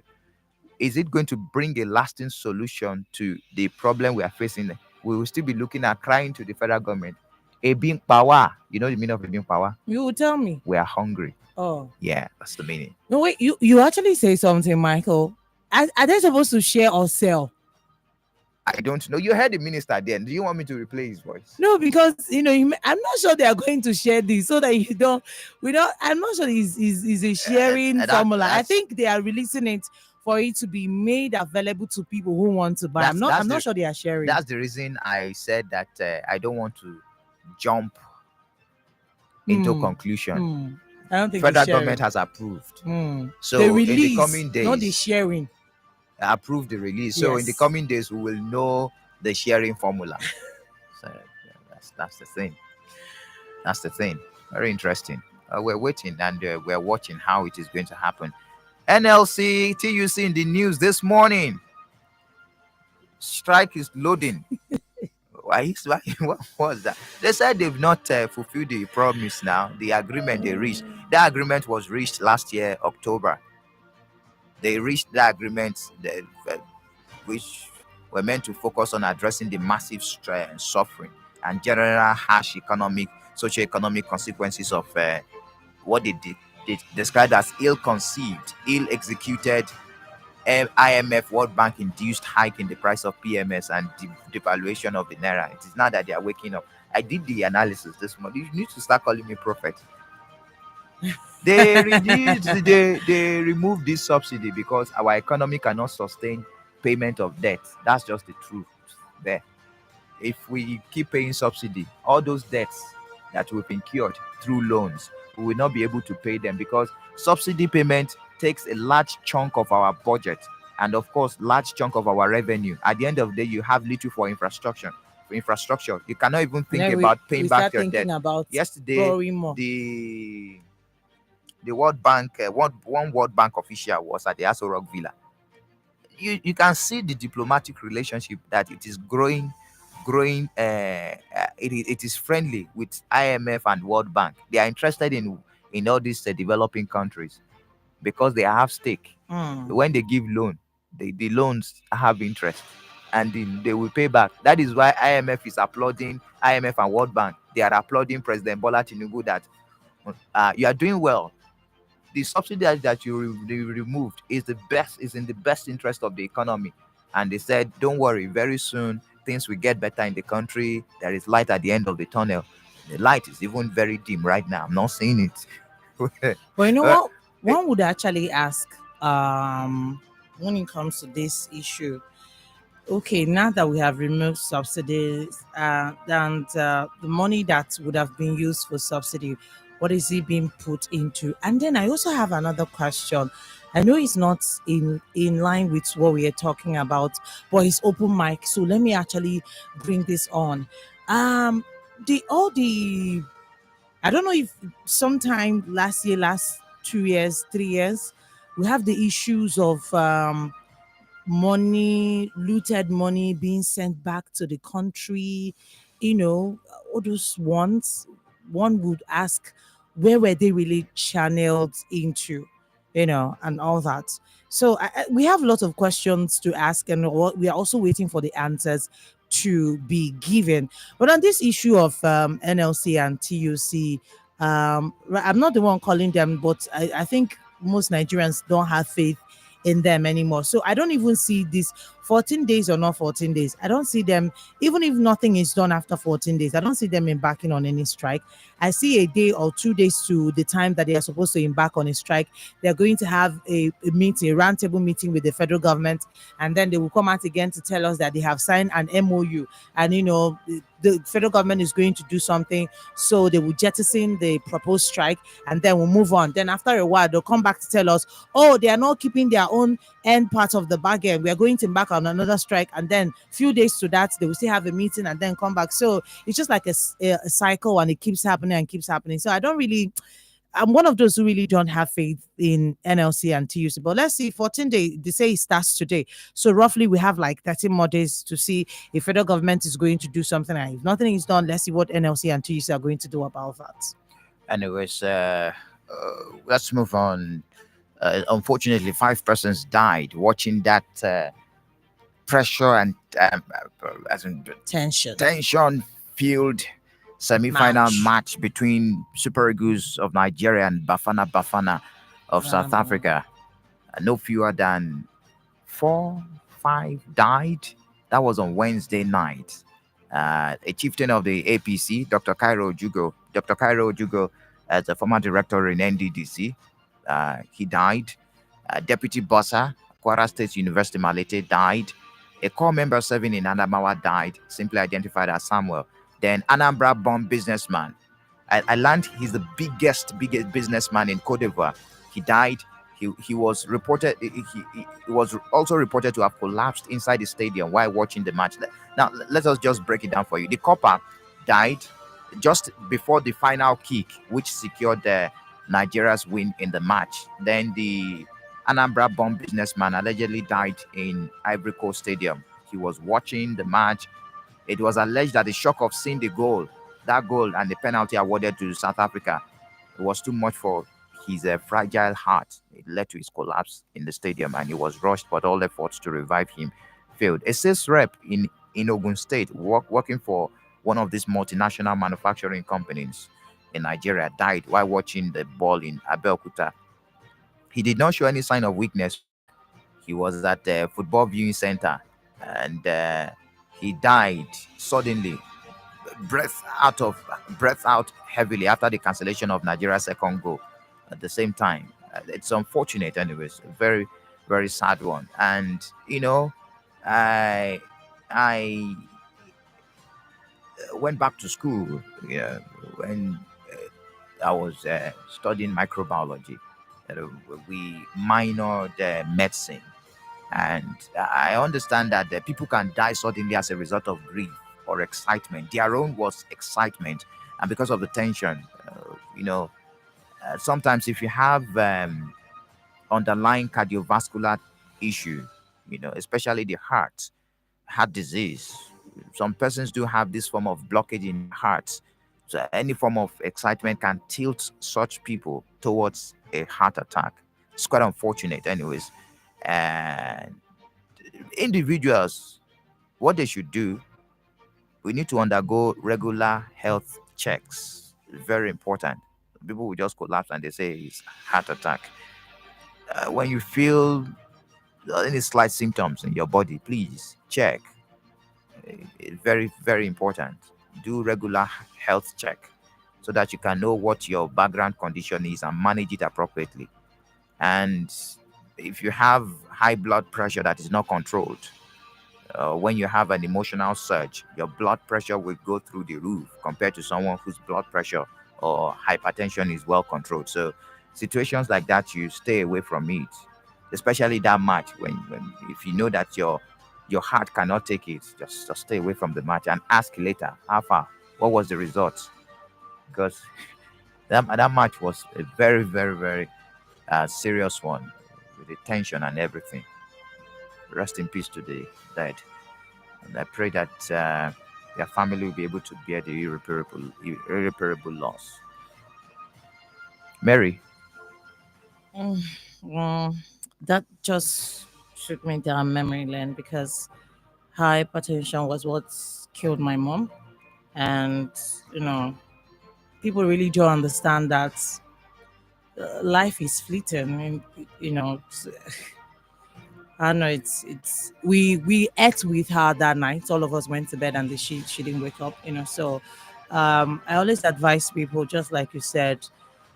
Is it going to bring a lasting solution to the problem we are facing? We will still be looking at crying to the federal government. Being power, you know the meaning of being power? You will tell me. We are hungry. Oh, yeah, that's the meaning. No, wait, you actually say something, Michael. Are they supposed to share or sell? I don't know. You heard the minister then. Do you want me to replay his voice? No, because I'm not sure they are going to share this, so that I'm not sure is a sharing formula. I think they are releasing it for it to be made available to people who want to buy. I'm not sure they are sharing. That's the reason I said that I don't want to jump into conclusion. I don't think federal government has approved. So the release, in the coming days, not the sharing. Approved the release. So in the coming days, we will know the sharing formula. So that's the thing. That's the thing. Very interesting. We're waiting and we're watching how it is going to happen. NLC, TUC in the news this morning. Strike is loading. Why? What was that? They said they've not fulfilled the promise now. The agreement they reached. The agreement was reached last year, October. They reached the agreement which were meant to focus on addressing the massive stress and suffering and general harsh socio-economic consequences of what they described as ill-conceived, ill-executed IMF World Bank induced hike in the price of PMS and devaluation of the naira. It is not that they are waking up. I did the analysis this morning. You need to start calling me prophet. They removed this subsidy because our economy cannot sustain payment of debt. That's just the truth there. If we keep paying subsidy, all those debts that we've incurred through loans, we will not be able to pay them, because subsidy payment takes a large chunk of our budget and, of course, large chunk of our revenue. At the end of the day, you have little for infrastructure. You cannot even think about paying back your debt. Yesterday, the World Bank, one World Bank official was at the Aso Rock Villa. You can see the diplomatic relationship that it is growing. It is friendly with IMF and World Bank. They are interested in all these developing countries because they have stake. When they give loan, the loans have interest and they will pay back. That is why IMF is applauding IMF and World Bank. They are applauding President Bola Tinubu that you are doing well. The subsidy that you removed is in the best interest of the economy. And they said, don't worry, very soon things will get better in the country. There is light at the end of the tunnel. The light is even very dim right now. I'm not seeing it. But you know what? One would actually ask when it comes to this issue. Okay, now that we have removed subsidies and the money that would have been used for subsidy, what is it being put into? And then I also have another question. I know it's not in line with what we are talking about, but it's open mic. So let me actually bring this on. I don't know if sometime last 2 years, 3 years, we have the issues of looted money being sent back to the country, all those ones. One would ask, where were they really channeled into, and all that. So we have a lot of questions to ask, and we are also waiting for the answers to be given. But on this issue of NLC and TUC, I'm not the one calling them, but I think most Nigerians don't have faith in them anymore. So I don't even see this 14 days or not 14 days. I don't see them, even if nothing is done after 14 days, I don't see them embarking on any strike. I see a day or 2 days to the time that they are supposed to embark on a strike. They're going to have a roundtable meeting with the federal government, and then they will come out again to tell us that they have signed an MOU, and the federal government is going to do something, so they will jettison the proposed strike, and then we'll move on. Then after a while, they'll come back to tell us, oh, they are not keeping their own end part of the bargain. We are going to embark on another strike, and then few days to that, they will still have a meeting and then come back. So it's just like a cycle, and it keeps happening and keeps happening. So I don't really I'm one of those who really don't have faith in NLC and TUC. But let's see, 14 days, they say it starts today. So roughly we have like 13 more days to see if federal government is going to do something. And if nothing is done, let's see what NLC and TUC are going to do about that. Anyways, let's move on. Unfortunately, 5 persons died watching that pressure and as in tension-filled semi-final match between Super Eagles of Nigeria and Bafana Bafana of South Africa. No fewer than 4-5 died. That was on Wednesday night. A chieftain of the APC, Dr. 𝗓𝗏 Ojugo, as a former director in NDDC, he died. Deputy Bossa, Kwara State University Malete, died. A core member serving in Adamawa died, simply identified as Samuel. Then Anambra-born businessman. I learned he's the biggest businessman in Cote d'Ivoire. He died. He was reported. He was also reported to have collapsed inside the stadium while watching the match. Now let us just break it down for you. The copper died just before the final kick, which secured Nigeria's win in the match. Then the Anambra-born businessman allegedly died in Ivory Coast Stadium. He was watching the match. It was alleged that the shock of seeing that goal and the penalty awarded to South Africa, it was too much for his fragile heart. It led to his collapse in the stadium, and he was rushed, but all efforts to revive him failed. A sales rep in Ogun State, working for one of these multinational manufacturing companies in Nigeria, died while watching the ball in Abeokuta. He did not show any sign of weakness. He was at the football viewing center, and he died suddenly, breath out heavily after the cancellation of Nigeria's second goal at the same time. It's unfortunate, anyways. A very, very sad one. And I went back to school when I was studying microbiology. We minored medicine. And I understand that people can die suddenly as a result of grief or excitement. Their own was excitement. And because of the tension, sometimes if you have underlying cardiovascular issue, especially the heart disease, some persons do have this form of blockage in heart. So any form of excitement can tilt such people towards a heart attack. It's quite unfortunate, anyways. And individuals, what they should do, we need to undergo regular health checks. It's very important. People will just collapse and they say it's heart attack. When you feel any slight symptoms in your body, please check. It's very, very important. Do regular health check so that you can know what your background condition is and manage it appropriately. And if you have high blood pressure that is not controlled, when you have an emotional surge, your blood pressure will go through the roof compared to someone whose blood pressure or hypertension is well controlled. So situations like that, you stay away from it, especially that match. When if you know that your heart cannot take it, just stay away from the match and ask later, how far, what was the result? Because that match was a very, very, very serious one, with the tension and everything. Rest in peace to the dead, and I pray that their family will be able to bear the irreparable loss. Mary. Well, that just took me down memory lane because hypertension was what killed my mom, and people really don't understand that life is fleeting. I know it's we ate with her that night. All of us went to bed and she didn't wake up. So I always advise people, just like you said,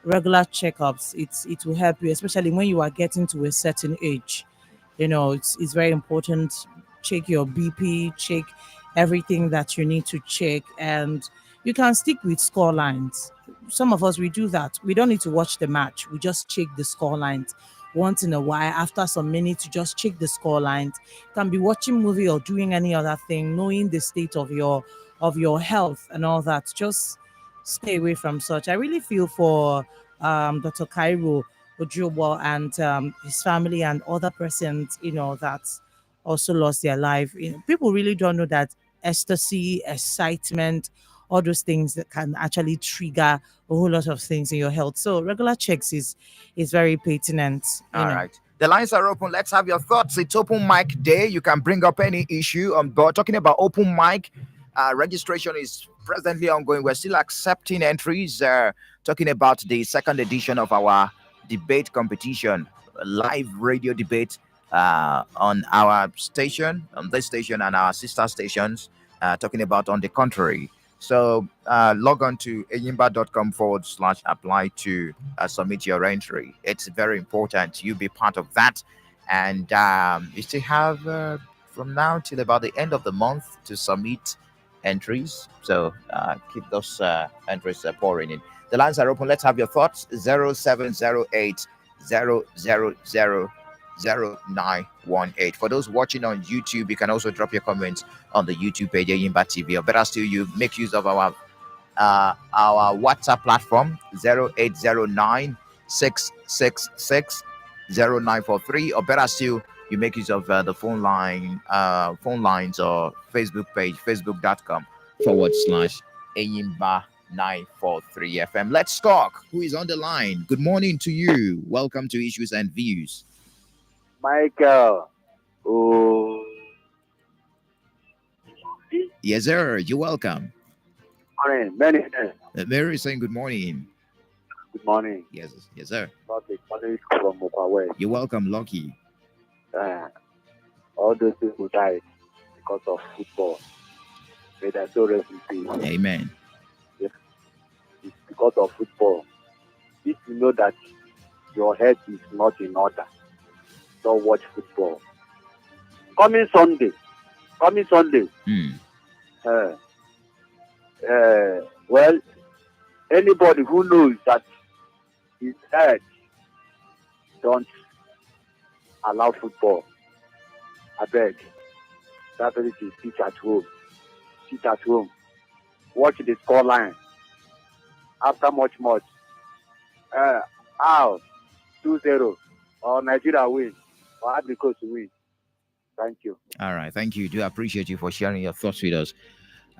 regular checkups. It will help you, especially when you are getting to a certain age. It's very important. Check your BP, check everything that you need to check, and you can stick with score lines. Some of us, we do that. We don't need to watch the match. We just check the score lines once in a while. After some minutes, you just check the score lines. You can be watching movie or doing any other thing, knowing the state of your health and all that. Just stay away from such. I really feel for Dr. Cairo Ojubo and his family and other persons, that also lost their life. People really don't know that ecstasy, excitement, all those things that can actually trigger a whole lot of things in your health. So regular checks is very pertinent. All right. The lines are open. Let's have your thoughts. It's open mic day. You can bring up any issue. But talking about open mic, registration is presently ongoing. We're still accepting entries. Talking about the second edition of our debate competition, live radio debate on our station, on this station and our sister stations, talking about On the Contrary. So log on to enyimba.com/apply to submit your entry. It's very important you be part of that. And you still have from now till about the end of the month to submit entries. So keep those entries pouring in. The lines are open. Let's have your thoughts. 0708 0000918. For those watching on YouTube, you can also drop your comments on the YouTube page, Enyimba TV. Or better still, you make use of our WhatsApp platform, 0809-666-0943. Or better still, you make use of the phone lines or Facebook page, facebook.com/Enyimba 943 FM. Let's talk. Who is on the line? Good morning to you. Welcome to Issues and Views. Michael. Yes, sir. You're welcome. Morning. Mary is saying good morning. Good morning. Yes, sir. From Mukwawe. You're welcome, Lucky. All those people died because of football. May their soul rest in peace. Amen. It's because of football. If you know that your head is not in order, don't watch football. Coming Sunday. Well, anybody who knows that his head don't allow football, I beg. That is sit at home. Watch the scoreline. After much. 2-0. Or Nigeria win. Or Ivory Coast win. Thank you. All right. Thank you. Do appreciate you for sharing your thoughts with us.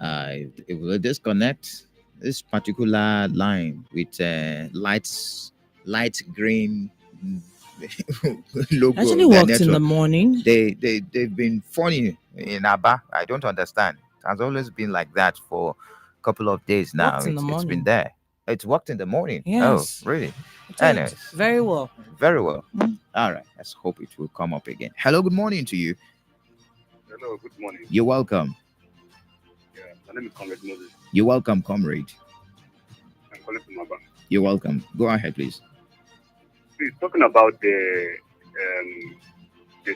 If we disconnect this particular line with light green logo. Actually worked in the morning. They've been funny in Aba. I don't understand. It has always been like that for a couple of days now. It's been there. It's worked in the morning. Yes. Oh, really? Anyways. Very well. Very well. All right. Let's hope it will come up again. Hello, good morning to you. Hello, good morning. You're welcome. Yeah, my name is Comrade Moses. You're welcome, comrade. I'm calling from Aba. You're welcome. Go ahead, please. Please, talking about the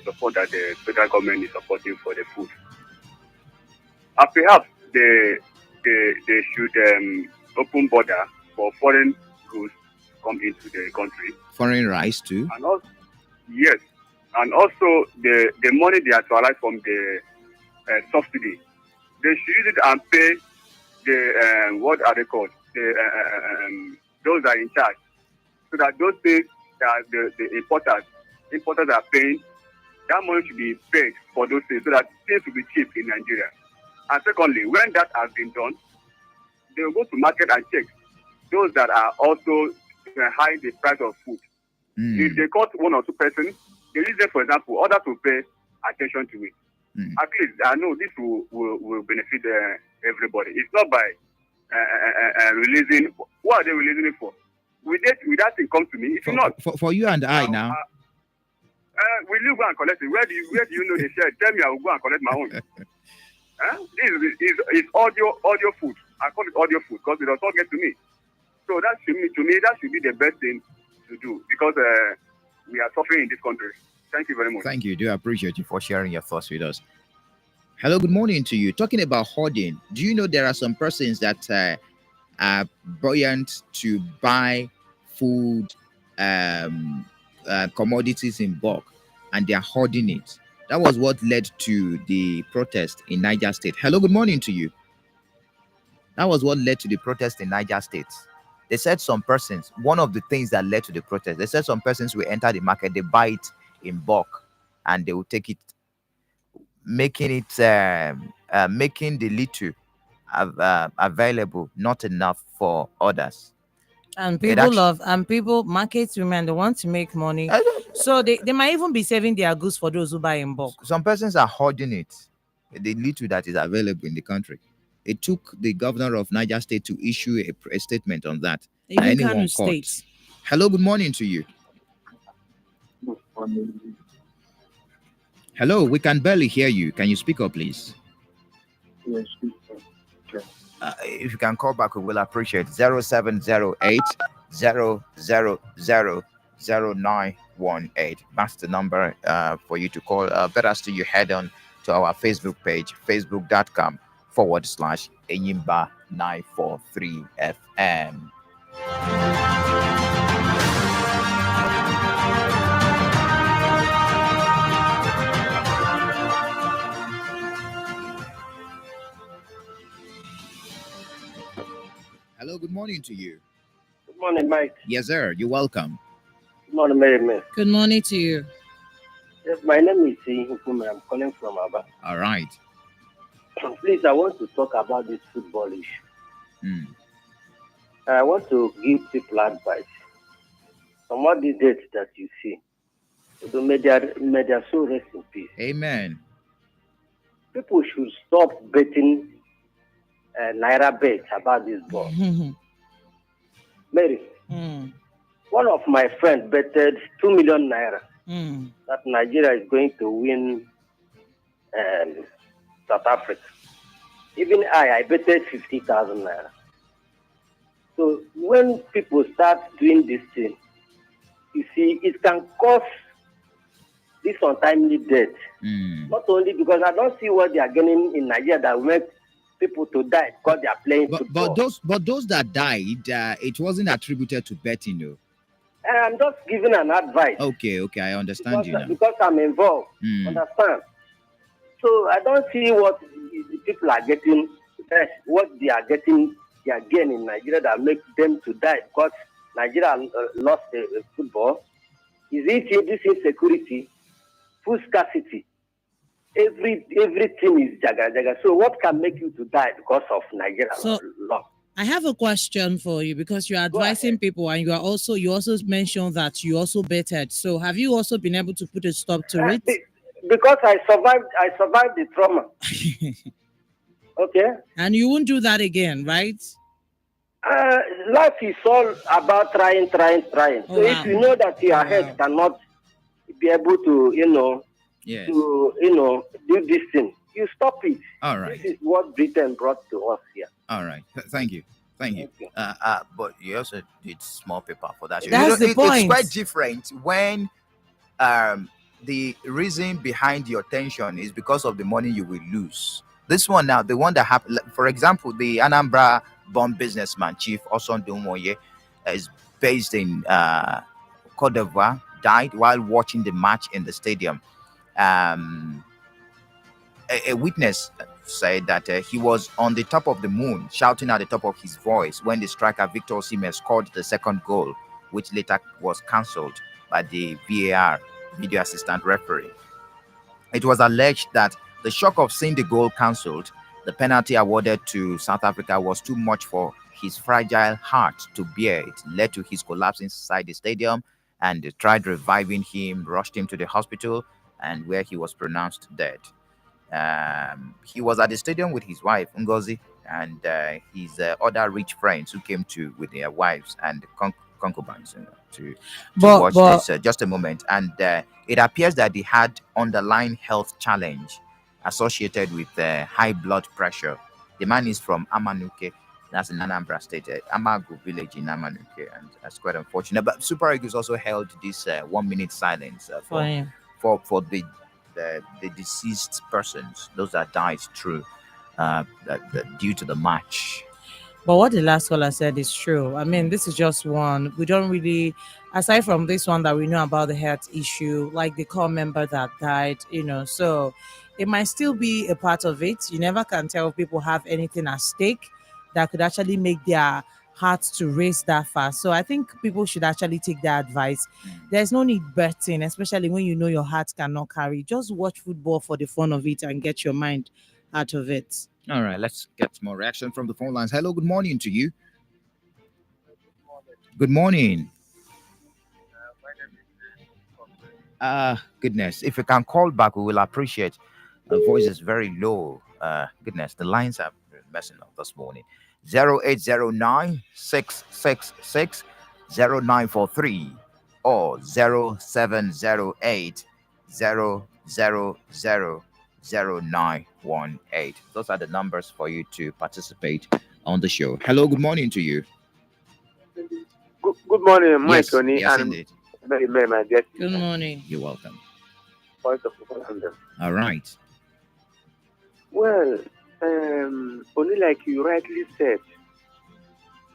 support that the federal government is supporting for the food. Perhaps they should open border for foreign goods come into the country. Foreign rice too? And also, yes. And also the money they actualize from the subsidy, they should use it and pay the what are they called? Those are in charge. So that those things that the importers are paying, that money should be paid for those things so that things will be cheap in Nigeria. And secondly, when that has been done, they will go to market and check those that are also high the price of food. If they cut 1 or 2 persons, they use them, for example, others will pay attention to it. At least I know this will benefit everybody. It's not by releasing. What are they releasing it for? Will that thing come to me? If not, for you and I now. Will you go and collect it? Where do you know they share? Tell me, I will go and collect my own. This is audio food. I call it audio food because it does not get to me. So that should be the best thing to do because we are suffering in this country. Thank you very much. Thank you. Do appreciate you for sharing your thoughts with us. Hello, good morning to you. Talking about hoarding, do you know there are some persons that are buoyant to buy food, commodities in bulk, and they are hoarding it? That was what led to the protest in Niger State. Hello, good morning to you. That was what led to the protest in Niger State. They said some persons, one of the things that led to the protest, they said some persons will enter the market, they buy it in bulk, and they will take it, making the little available not enough for others. And people, market women, they want to make money. So they might even be saving their goods for those who buy in bulk. Some persons are hoarding it, the little that is available in the country. It took the governor of Niger State to issue a statement on that. Anyone caught. Hello, good morning to you. Hello, we can barely hear you. Can you speak up, please? Yes. If you can call back, we will appreciate 0708 000 0918. That's the number for you to call. Better still, you head on to our Facebook page, facebook.com/Enyimba 943 FM. Hello, good morning to you. Good morning, Mike. Yes, sir. You're welcome. Good morning, Mary. Good morning to you. Yes, my name is 𝗓𝗦𝗦𝗨𝗘𝗦. I'm calling from Aba. All right. Please, I want to talk about this football issue. I want to give people advice. From what the dates that you see, may their soul rest in peace. Amen. People should stop betting Naira bets about this ball. Mary, one of my friends betted 2 million Naira that Nigeria is going to win South Africa. Even I betted 50,000 Naira. So when people start doing this thing, you see, it can cause this untimely death. Not only because I don't see what they are getting in Nigeria that will make people to die because they are playing football. But those that died, it wasn't attributed to betting, though. I'm just giving an advice. Okay, I understand you now. Because I'm involved, understand? So I don't see what the people are getting, what they are getting, they are getting in Nigeria that makes them to die because Nigeria lost football. Is it this insecurity, food scarcity? Everything is jaga. So what can make you to die because of Nigeria law? I have a question for you because you're advising people and you also mentioned that you also betted. So have you also been able to put a stop to it? Because I survived the trauma. Okay. And you won't do that again, right? Life is all about trying. So if you know that your head cannot be able to, do this thing, you stop it. All right. This is what Britain brought to us here. All right. Thank you. But you also did small paper for that. That's the point. It's quite different when the reason behind your tension is because of the money you will lose. This one now, the one that happened, for example, the Anambra-born businessman, Chief Oson Dumoye, is based in Côte d'Ivoire, died while watching the match in the stadium. A witness said that he was on the top of the moon, shouting at the top of his voice when the striker Victor Osimhen scored the second goal, which later was cancelled by the VAR, video assistant referee. It was alleged that the shock of seeing the goal cancelled, the penalty awarded to South Africa, was too much for his fragile heart to bear. It led to his collapse inside the stadium, and they tried reviving him, rushed him to the hospital, and where he was pronounced dead. He was at the stadium with his wife, Ngozi, and his other rich friends who came with their wives and concubines to watch this. Just a moment. And it appears that they had underlying health challenge associated with high blood pressure. The man is from Amanuke, that's in Anambra State, Amagu village in Amanuke, and that's quite unfortunate. But Super Eagles also held this 1 minute silence for the deceased persons, those that died through due to the match. But what the last caller said is true. I mean, this is just one. We don't really, aside from this one that we know about the health issue, like the core member that died, so it might still be a part of it. You never can tell if people have anything at stake that could actually make their heart to race that fast. So I think people should actually take that advice. There's no need betting, especially when you know your heart cannot carry. Just watch football for the fun of it and get your mind out of it. All right, let's get more reaction from the phone lines. Hello, good morning to you. Good morning. Goodness, if you can call back, we will appreciate. The voice is very low. Goodness, the lines are messing up this morning. 0809 666 0943 or 0708 000 0918. Those are the numbers for you to participate on the show. Hello, good morning to you. Good morning, Mike. Yes, Tony, yes, and indeed. my dear. Good morning. You're welcome. All All right. Well, only like you rightly said,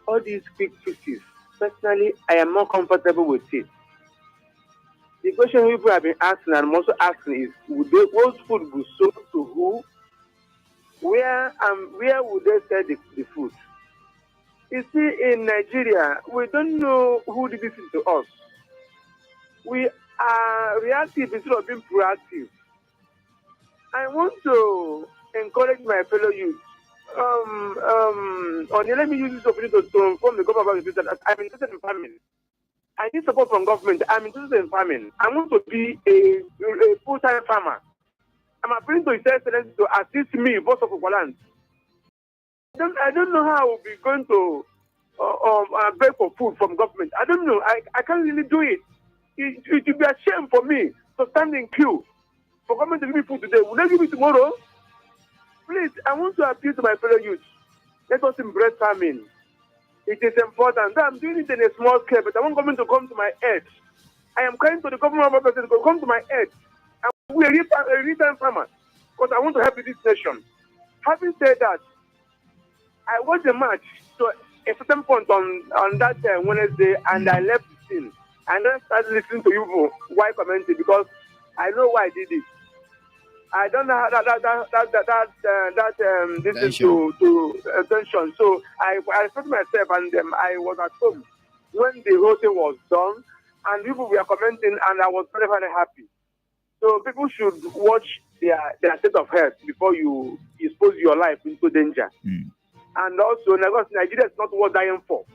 all these quick fixes, personally, I am more comfortable with it. The question people have been asking, and I'm also asking, is what food be sold to who? Where would they sell the food? You see, in Nigeria, we don't know who did this to us. We are reactive instead of being proactive. I want to encourage my fellow youth. Let me use this opportunity to inform the government about that I'm interested in farming. I need support from government. I'm interested in farming. I want to be a full-time farmer. I'm appealing to His Excellency to assist me, boss of land. I don't know how I will be going to beg for food from government. I don't know. I can't really do it. It will be a shame for me to stand in queue for government to give me food today. Will they give me tomorrow? Please, I want to appeal to my fellow youth. Let us embrace farming. It is important. I'm doing it in a small scale, but I want government to come to my aid. I am crying to the government of to come to my aid. I'm a real-time farmer because I want to help this nation. Having said that, I watched the match to a certain point on that Wednesday, and I left the scene. And then started listening to you why commenting because I know why I did it. I don't know this is to attention. So I felt myself, and I was at home when the whole thing was done, and people were commenting, and I was very, very happy. So people should watch their state of health before you expose your life into danger. And also, Nigeria is not worth dying for.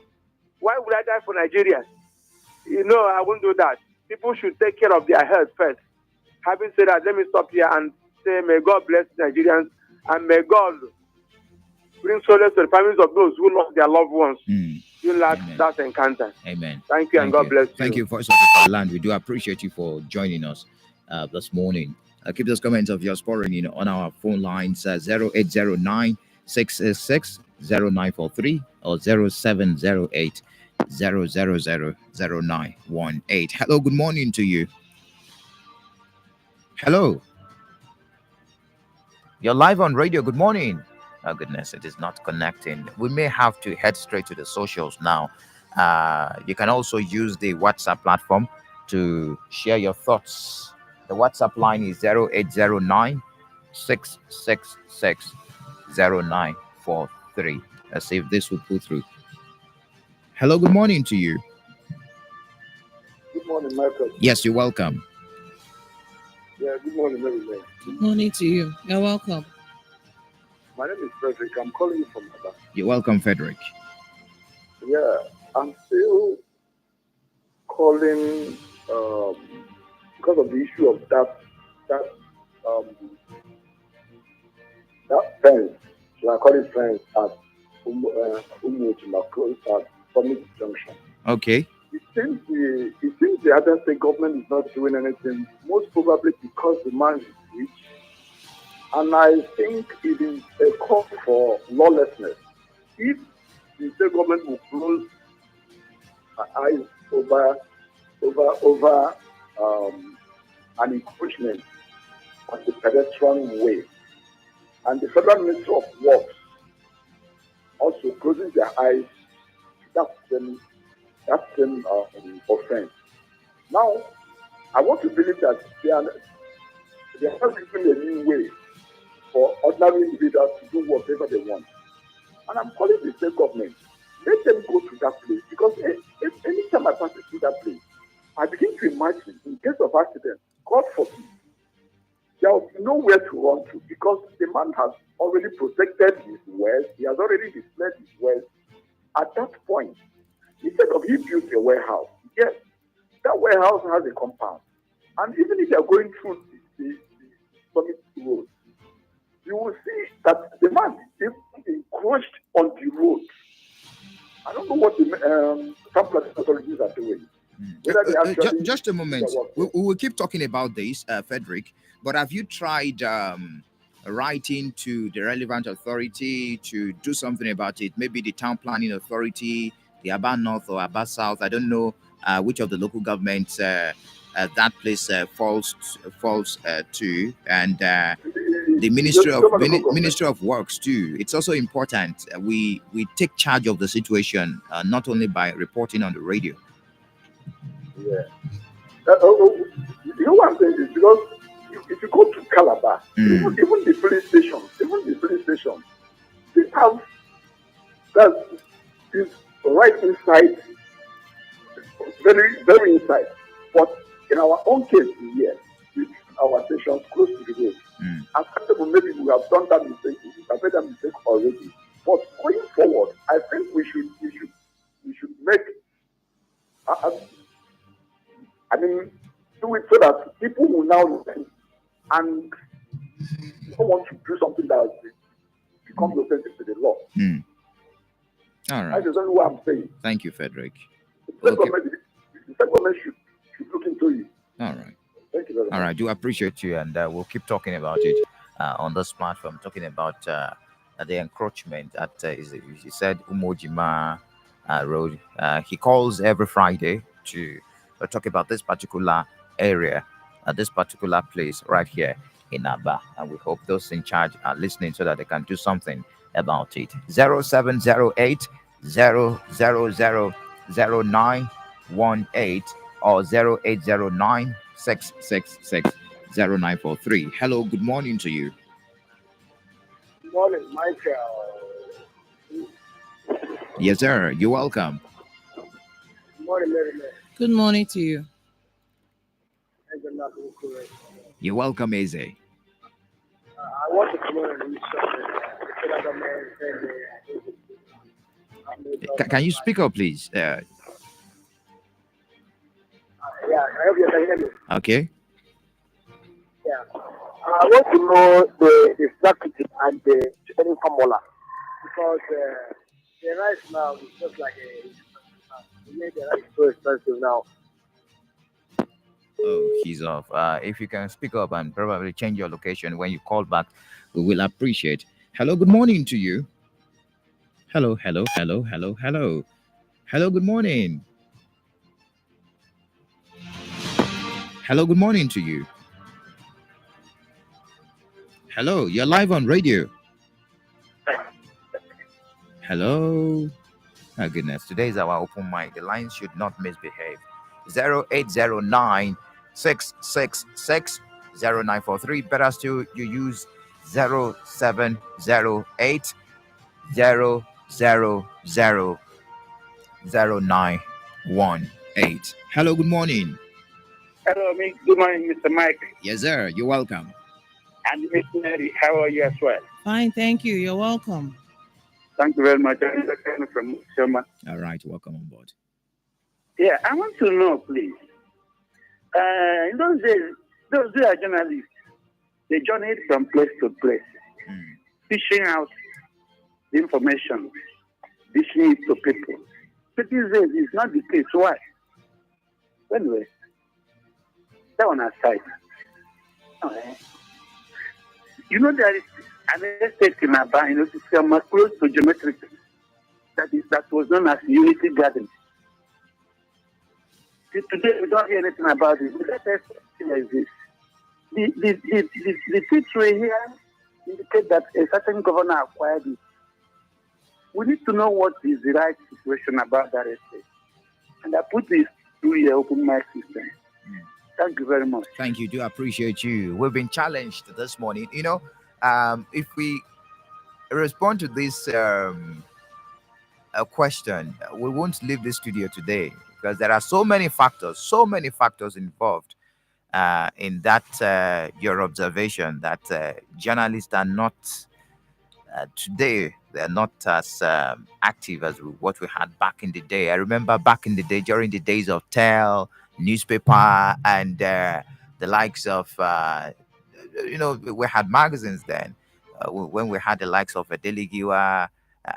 Why would I die for Nigeria? I won't do that. People should take care of their health first. Having said that, let me stop here and say, may God bless Nigerians, and may God bring solace to the families of those who lost their loved ones in that encounter. Amen. Thank you, and God bless you. Thank you, Voice of the Land. We do appreciate you for joining us this morning. Keep those comments of yours pouring in on our phone lines 0809 666 0943 or 0708 0000918. Hello, good morning to you. Hello. You're live on radio. Good morning. Oh, goodness, it is not connecting. We may have to head straight to the socials now. You can also use the WhatsApp platform to share your thoughts. The WhatsApp line is 0809 666 0943. Let's see if this will pull through. Hello, good morning to you. Good morning, Michael. Yes, you're welcome. Yeah, good morning, everybody. Good morning to you. You're welcome. My name is Frederick. I'm calling you from Aba. You're welcome, Frederick. Yeah, I'm still calling because of the issue of that fence. Should I call it fence at 𝗬𝗦𝗦𝗪 at Summit Junction? Okay. It seems the other state government is not doing anything, most probably because the man is rich. And I think it is a call for lawlessness. If the state government will close eyes over an encroachment on the pedestrian way, and the Federal Ministry of Works also closing their eyes to that same offense. Now, I want to believe that they are not giving a new way for ordinary individuals to do whatever they want. And I'm calling the state government, let them go to that place. Because anytime I pass through that place, I begin to imagine, in case of accident, God forbid, there will be nowhere to run to because the man has already protected his wealth. He has already displayed his wealth. At that point, instead of he built a warehouse, yes, that warehouse has a compound. And even if you are going through the summit road, you will see that the man is encroached on the road. I don't know what some planning authorities are doing. Just a moment. We will keep talking about this, Frederick. But have you tried writing to the relevant authority to do something about it? Maybe the town planning authority, the Aba North or Aba South. I don't know which of the local governments that place falls to, and the Ministry of Works too. It's also important we take charge of the situation, not only by reporting on the radio. Yeah. You know what I'm saying is because if you go to Calabar, even the police station, they have that is right inside, very, very inside. But in our own case here, with our stations close to the road, acceptable, maybe we have done that mistake. We have made that mistake already. But going forward, I think we should make. Do it so that people will now listen and don't want to do something that becomes offensive to the law. All right. That's what I'm saying. Thank you, Frederick. The government should look into it. All right. Thank you very much. All right. Do appreciate you, and we'll keep talking about it on this platform, talking about the encroachment at, he said, 𝗲𝗠𝗎𝗓 Road. He calls every Friday to talk about this particular area, this particular place right here in Aba, and we hope those in charge are listening so that they can do something about it. 0708 000 0918 or 0809 666 0943. Hello, good morning to you. Good morning, Michael. Yes, sir. You're welcome. Good morning, Mary. Good morning to you. You're welcome, Eze. I want to come on. Can you speak up, please? Yeah, I hope you can hear me. Okay. Yeah. I want to know the strategy and the training formula because the rice now is just like the rice is so expensive now. Oh, he's off. If you can speak up and probably change your location when you call back, we will appreciate. Hello, good morning to you. Hello. Hello, good morning. Hello, good morning to you. Hello, you're live on radio. Hello. Oh, goodness. Today is our open mic. The lines should not misbehave. 0809 666 0943. Better still, you use 0708 000 0918. Hello, good morning. Hello, good morning, Mr. Mike. Yes, sir. You're welcome. And Miss Mary, how are you as well? Fine, thank you. You're welcome. Thank you very much. I'm from Sherman. All right, welcome on board. Yeah, I want to know, please. In those days, those who are journalists, they journeyed from place to place, fishing out the information, dishing it to people. But these days, it's not the case. Why? Anyway, that one aside. You know, there is an estate in Aba, it's close to geometric, that was known as Unity Garden. Today, we don't hear anything about it. But that estate like this. The picture here indicate that a certain governor acquired it. We need to know what is the right situation about that estate. And I put this through your open mic system. Thank you very much. Thank you. Do appreciate you. We've been challenged this morning. You know, if we respond to this a question. We won't leave the studio today because there are so many factors involved in that your observation that journalists are not today. They're not as active as what we had back in the day. I remember back in the day, during the days of Tell, newspaper, and the likes of, we had magazines then when we had the likes of a Daily Giwa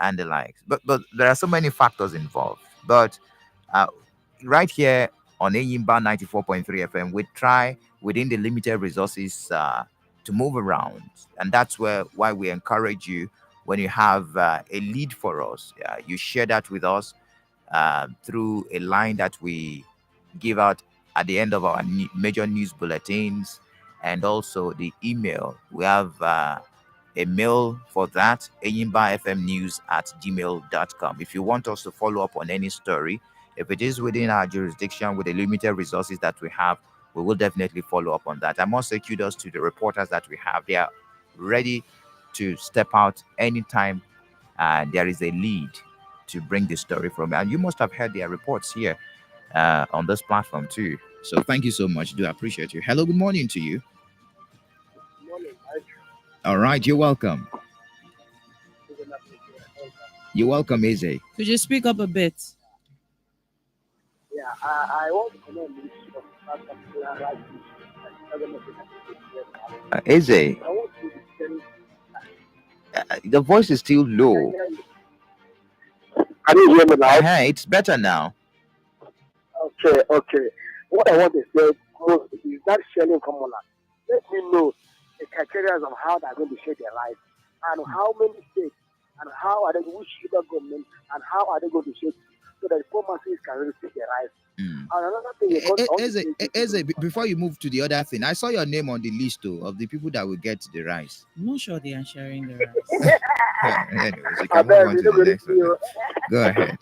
and the likes. But there are so many factors involved. But uh, right here on Ayimba 94.3 FM, we try within the limited resources to move around. And that's why we encourage you when you have a lead for us, you share that with us through a line that we give out at the end of our major news bulletins, and also the email. We have a mail for that, ayimbafmnews@gmail.com. If you want us to follow up on any story, if it is within our jurisdiction with the limited resources that we have, we will definitely follow up on that. I must say kudos to the reporters that we have. They are ready to step out anytime there is a lead to bring the story from. And you must have heard their reports here on this platform too. So thank you so much. Do appreciate you. Hello, good morning to you. Good morning. All right, you're welcome. You're welcome, Eze. Could you speak up a bit? Yeah, I want to comment on this. Eze, the voice is still low. Can you hear me now? It's better now. Okay. What I want to say most is that sharing formula. Let me know the criteria of how they're going to share their life, and how many states, and how are they, which sugar government, and how are they going to share, so that the poor masses can really see their life. And another thing, Eze, before you move to the other thing, I saw your name on the list of the people that will get the rice. I'm not sure they are sharing the rice. Anyways, you can move on to the next one. Go ahead.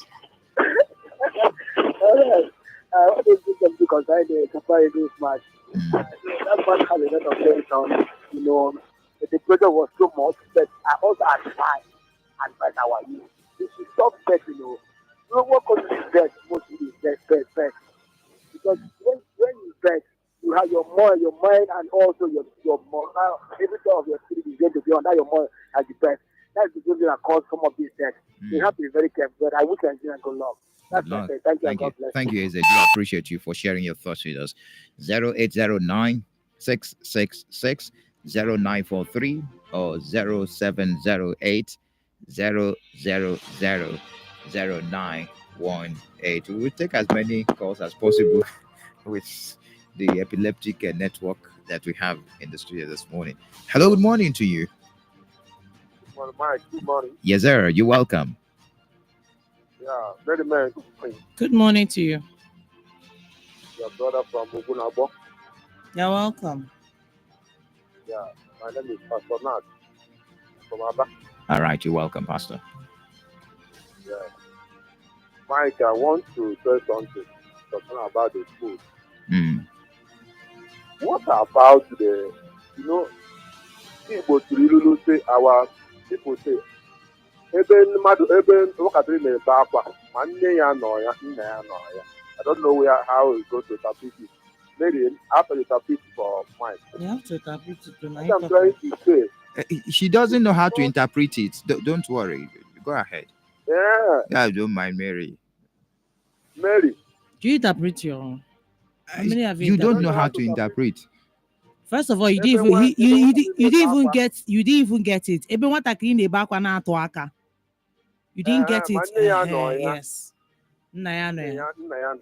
What is this because I did compare this match? That match has a lot of tension. The pressure was too much, but I also advise our youth. They should stop betting. What causes bet mostly is bet. Because when you bet, you have your mind, and also your moral, everything of your spirit is going to be under your mind as the bet. That's the reason that cause some of these debts. You have to be very careful. But I wish I didn't go long. That's what I say. Thank you. Thank you, Eze. I appreciate you for sharing your thoughts with us. 0809-666-0943 or 0708-000-0918. We will take as many calls as possible with the epileptic network that we have in the studio this morning. Hello, good morning to you. Well, Mike, good morning. Yes, sir. You're welcome. Yeah, very man. Good morning to you. Your brother from Ogunabo. You're welcome. Yeah, my name is Pastor Nat from Abba. All right, you're welcome, Pastor. Yeah. Mike, I want to say something talking about the food. What about the, people to say our people say, I don't know how it's going to interpret it. Maybe after the interpret for Mike. You have to interpret it tonight. What I'm trying to say. She doesn't know how to interpret it. Don't worry. Go ahead. Yeah. I don't mind Mary. Mary. Do you interpret your own? How many have you don't know how to interpret. First of all, you didn't even get it. Even what I clean the back one out to aka. You didn't get it. Yes.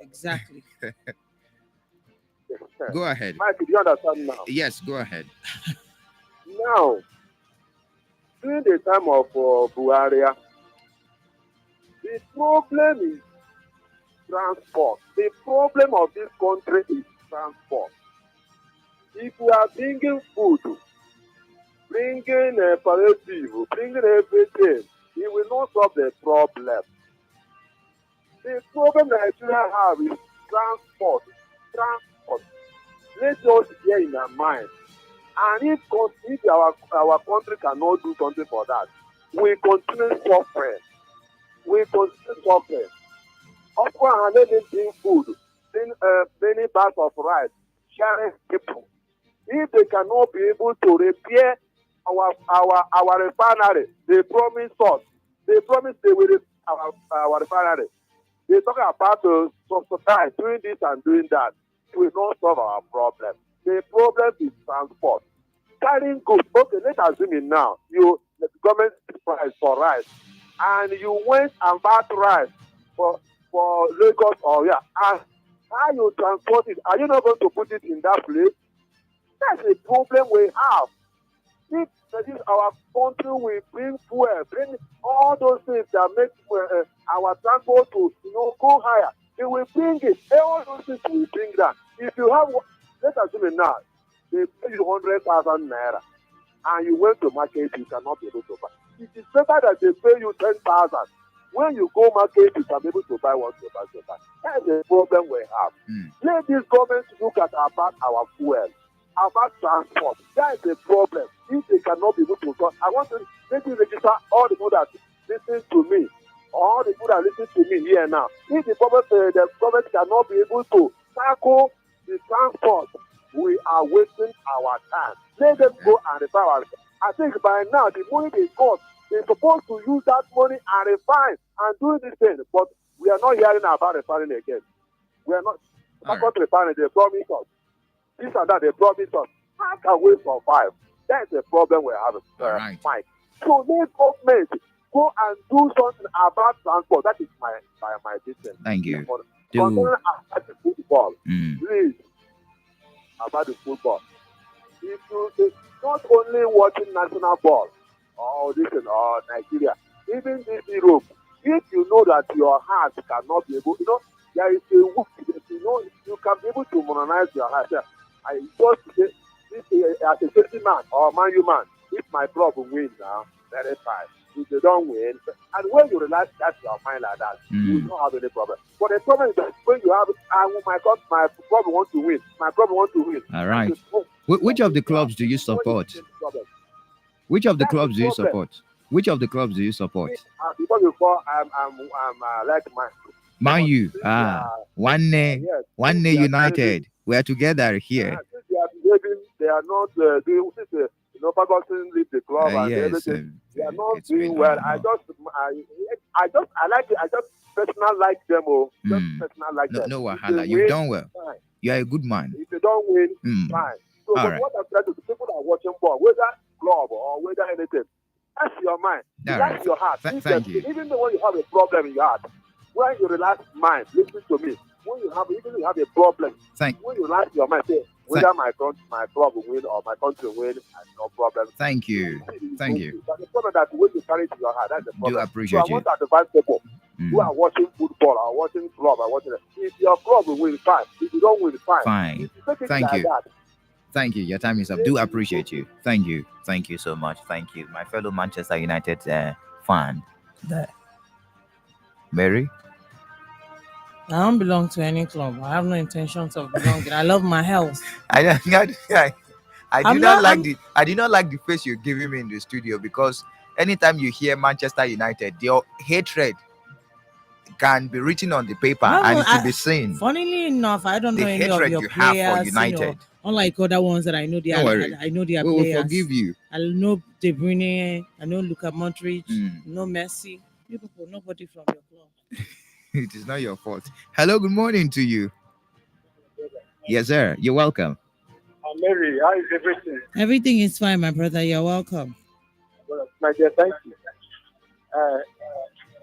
Exactly. Go ahead. Mike, do you understand now? Yes, go ahead. Now, during the time of Buhari, the problem is transport. The problem of this country is transport. If we are bringing food, bringing palliative, bringing everything, it will not solve the problem. The problem Nigeria have is transport. Let's just bear in our mind. And if our country cannot do something for that, we continue suffering. we consume suffering. Also, and then bring food, bring many bags of rice, sharing people. If they cannot be able to repair our refinery, they promise us. They promise they will repair our refinery. They talk about subsidize doing this and doing that. It will not solve our problem. The problem is transport. Carrying goods. Okay, let's assume it now. The government price for rice, and you went and bought rice for Lagos or and how you transport it? Are you not going to put it in that place? That's a problem we have. If our country will bring fuel, bring all those things that make our transport to go higher, they will bring it. All those things will bring that. If you have, let's assume it now, they pay you 100,000 naira, and you went to market, you cannot be able to buy. It is better that they pay you 10,000. When you go market, you can be able to buy what you buy. That's the problem we have. Let these governments look at about our fuel, about transport. That is the problem. If they cannot be able to talk, I want to let you register all the people that listen to me, all the people that listen to me here now. If the government cannot be able to tackle the transport, we are wasting our time. Let them go and repair our. I think by now the money they got, they're supposed to use that money and refine and do this thing. But we are not hearing about refining again. We are not. About refining, they promise us. This and that, they promise us. How can we survive? That's the problem we're having, Mike. So let government go and do something about transport. That is my decision. Thank you. Concerning about the football, please, about the football. If you not only watching national ball or this or Nigeria, even this Europe, if you know that your heart cannot be able, there is a way, you can be able to modernize your heart. I just say, as a safety man or Man U man, if my club wins now, very fine. If they don't win, and when you relax that your mind like that, you don't have any problem. But the problem is that when you have, my club wants to win. My club wants to win. All right. Which of the clubs do you support? Which of the clubs do you support? Which of the clubs do you support? Before I'm like Man U. One United. We are together here. They are not doing. Ferguson leave the club and everything. They are not doing well. I just like it. I just personally like them. Just personally like them. No wahala. You've done well. Fine. You are a good man. If they don't win, fine. So All right. what I'm trying to do, people that are watching ball, whether club or whether anything, that's your mind. That's your heart. Thank you. Even though when you have a problem in your heart, when you relax mind, listen to me. When you have a problem, when you relax your mind, say whether my club will win or my country will win, no problem. Thank you. Thank you. But the problem that when you carry it to your heart, that's the problem. Do appreciate so I want to advise people who are watching football or watching club or watching. If your club will win, fine. If you don't win, fine. Fine. Thank you. Thank you. Your time is up. Do appreciate you. Thank you. Thank you so much. Thank you. My fellow Manchester United fan. Mary? I don't belong to any club. I have no intentions of belonging. I love my health. I did not like the face you're giving me in the studio, because anytime you hear Manchester United, your hatred can be written on the paper and it will be seen. Funnily enough, I don't know any of your players. Have for United. Unlike other ones that I know, I know they are we players. will forgive you. I know De Bruyne. I know Luka Modric. No Messi. You people, nobody from your club. It is not your fault. Hello, good morning to you. Yes, sir. You're welcome. Mary, how is everything? Everything is fine, my brother. You're welcome. Well, my dear, thank you.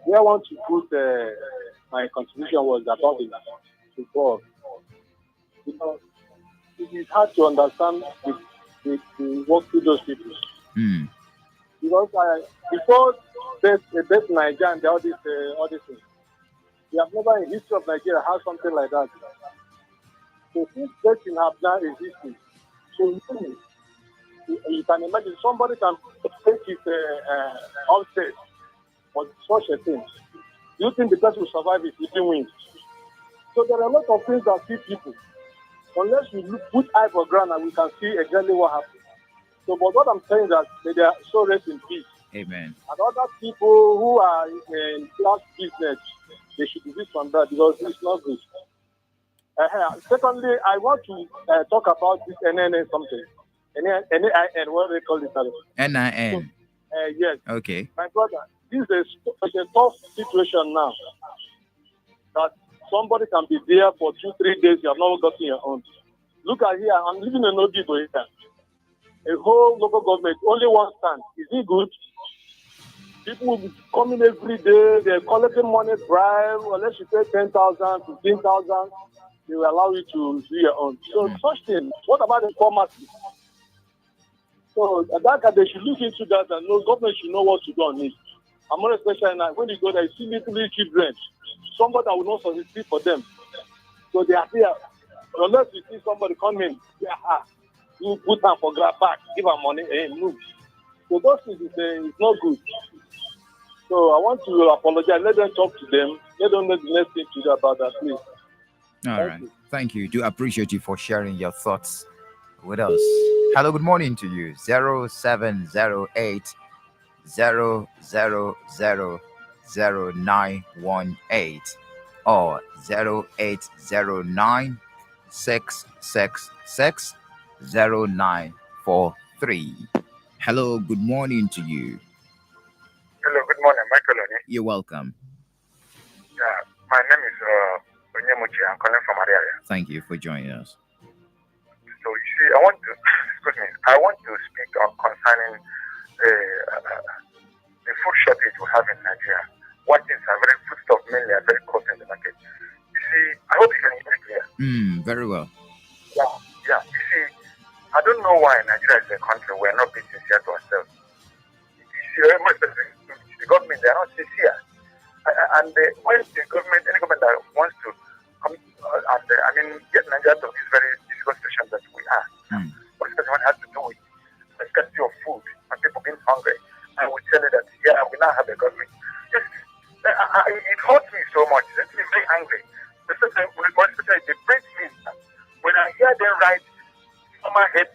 Where I want to put my contribution was about the football. Because it is hard to understand the work to those people. Because before best Nigeria and all these things, we have never in the history of Nigeria had something like that. So since betting have now existed, so you can imagine somebody can take his upset for such a thing. Do you think the person will survive if he didn't win? So there are a lot of things that feed people. Unless we put eyes for ground and we can see exactly what happened. So, but what I'm saying is that they are so rest in peace. Amen. And other people who are in class business, they should desist from that because it's not good. Secondly, I want to talk about this NNN something. NIN, what do they call it? NIN. Yes. Okay. My brother, this is a tough situation now. That somebody can be there for 2-3 days, you have not gotten your own. Look at here, I'm living in Ogibo here. A whole local government, only one stand. Is it good? People will be coming every day, they're collecting money, bribe, unless you pay 10,000, 15,000, they will allow you to do your own. So such thing, what about the pharmacy? So that they should look into that and know government should know what to do on it. I'm more especially now when you go there, you see little children, somebody that will not solicit for them. So they are here. Unless you see somebody come in, you put them for grab back, give them money, and move. So those things is not good. So I want to apologize. Let them talk to them. Let them know the next thing to do about that, please. All right. Thank you. Do appreciate you for sharing your thoughts with us. Hello, good morning to you. 0708 0000918 or 0809 666 0943. Hello, good morning to you. Hello, good morning, Michael. You're welcome. Yeah, my name is Onyemachi. I'm calling from Ariaria. Thank you for joining us. So you see, I want to speak on concerning the food shortage we have in Nigeria. What is a very foodstuff mainly are very cost in the market. You see, I hope you can hear me clear. Very well. Yeah. You see, I don't know why Nigeria is a country we're not being sincere to ourselves. You see, very specific, the government, they are not sincere. And when the government, any government that wants to come get Nigeria out of this very difficult situation that we are, what one has to do with the scarcity of food and people being hungry, and we tell you that, we now have a government. It hurts me so much. It makes me very angry. Especially the French minister, when I hear them write former head.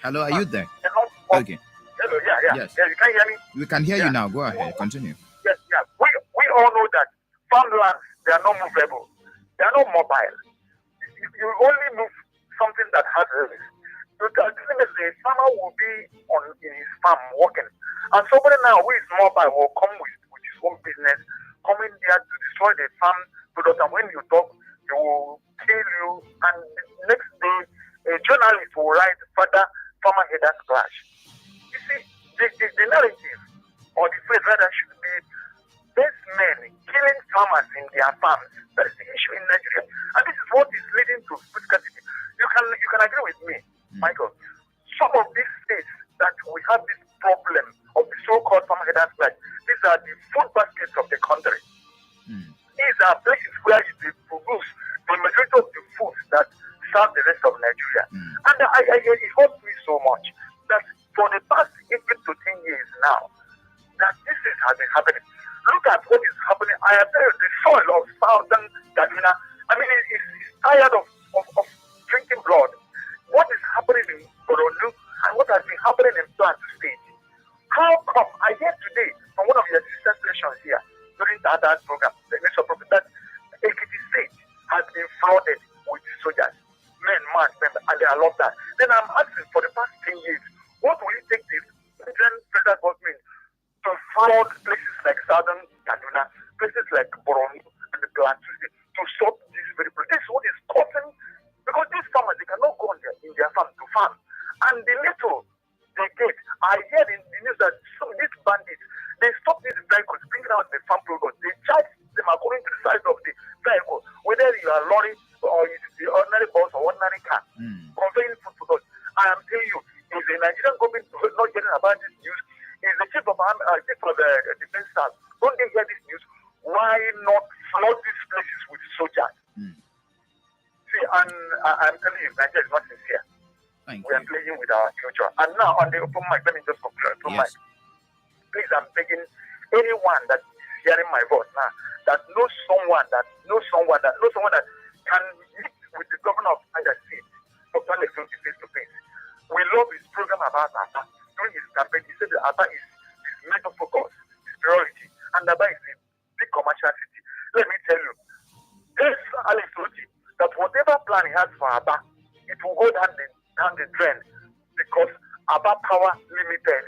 Hello, are you there? Okay. Hello, yeah. Yes. Yeah, you can hear me? We can hear you now. Go ahead. Continue. Yes. We all know that farmlands, they are not movable. They are not mobile. You only move something that has risk. Ultimately, a farmer will be in his farm working. And somebody now who is mobile will come with his own business, coming there to destroy the farm product. And when you talk, he will kill you. And next day, a journalist will write further farmer headers clash. You see, the narrative or the phrase rather should be these men killing farmers in their farms. That is the issue in Nigeria. And this is what is leading to food scarcity. You can agree with me, Michael. Some of these states that we have this problem of the so-called farmer headers clash, these are the food baskets of the country. These are places where they produce the majority of the foods that serve the rest of Nigeria. And it hurts me so much that for the past 8 to 10 years now, that this has been happening. Look at what is happening. I have heard the soil of southern Kaduna. It's tired of drinking blood. What is happening in Boronu and what has been happening in Plateau State? How come I hear today from one of your sister stations here during the other program, the news of prophet, that Ekiti State has been flooded with soldiers, men, and they are locked down. Then I'm asking, for the past 10 years, what will it take the federal government to flood places like southern Kaduna, places like Boronu and the Plateau State to stop this very problem? This is what is causing, because these farmers, they cannot go in their farm to farm. And the little they get, I hear in the news that some of these bandits, they stop these vehicles, bringing out the farm products. They charge them according to the size of the vehicle, whether you are lorry or it's the ordinary bus or ordinary car, conveying food products. I am telling you, if the Nigerian government is not getting about this news, is the chief of the defense staff, don't they hear this news? Why not flood these places with soldiers? See, and I'm telling you, Nigeria is not sincere. We are playing with our future. And now on the open mic, let me just conclude. Please, I'm begging anyone that is hearing my voice now, that knows someone that can meet with the governor of Niger State, Dr. Alex face to face. We love his program about Aba. During his campaign, he said that Aba is his major focus, his priority, and Aba is a big commercial city. Let me tell you, this Alex Oji, that whatever plan he has for Aba, it will go down the drain because Aba Power Limited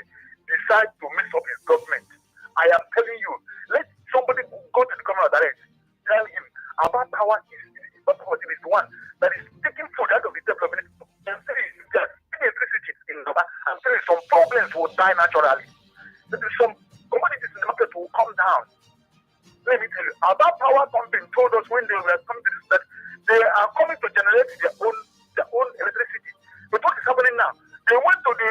decide to mess up his government. I am telling you, let somebody go to the governor direct, tell him Aba Power is not the one that is taking food out of the development and saying electricity in Aba. I'm telling you, some problems will die naturally. Some commodities in the market will come down. Let me tell you, Aba Power Company told us when they were coming to this that they are coming to generate their own electricity. But what is happening now? They went to the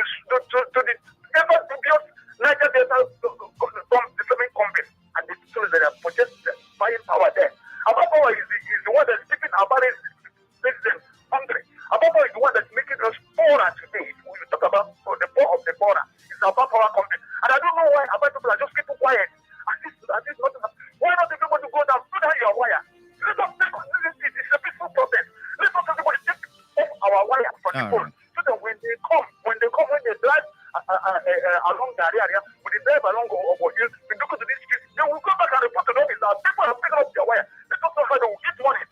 ever dubious Niger Delta development company, and they told us that they are purchasing buying power there. Aba Power is the one that's keeping Aba residents hungry. Aba Power is the one that's making us poorer today. We talk about the poor of the poorer. It's Aba Power Company. And I don't know why Aba people are just keeping quiet. As if nothing happens. Why not everybody go down, put down your wire? Let us take it's a peaceful protest. Let us everybody take off our wire from the phone. So that when they drive along the area, when they drive along over hills, when they go to this street, they will go back and report to the office that people have taken off their wire. Let us know how they will get money.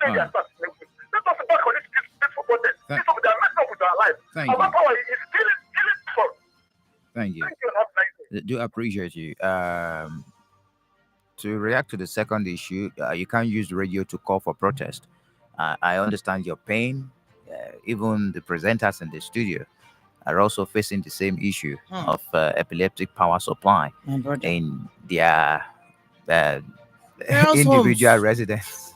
Let us back on this peaceful protest. They are messing up with our lives. Our power is killing people. Thank you. Thank you and have a nice day. Do appreciate you. To react to the second issue, you can't use radio to call for protest. I understand your pain. Even the presenters in the studio are also facing the same issue of epileptic power supply in their individual residence,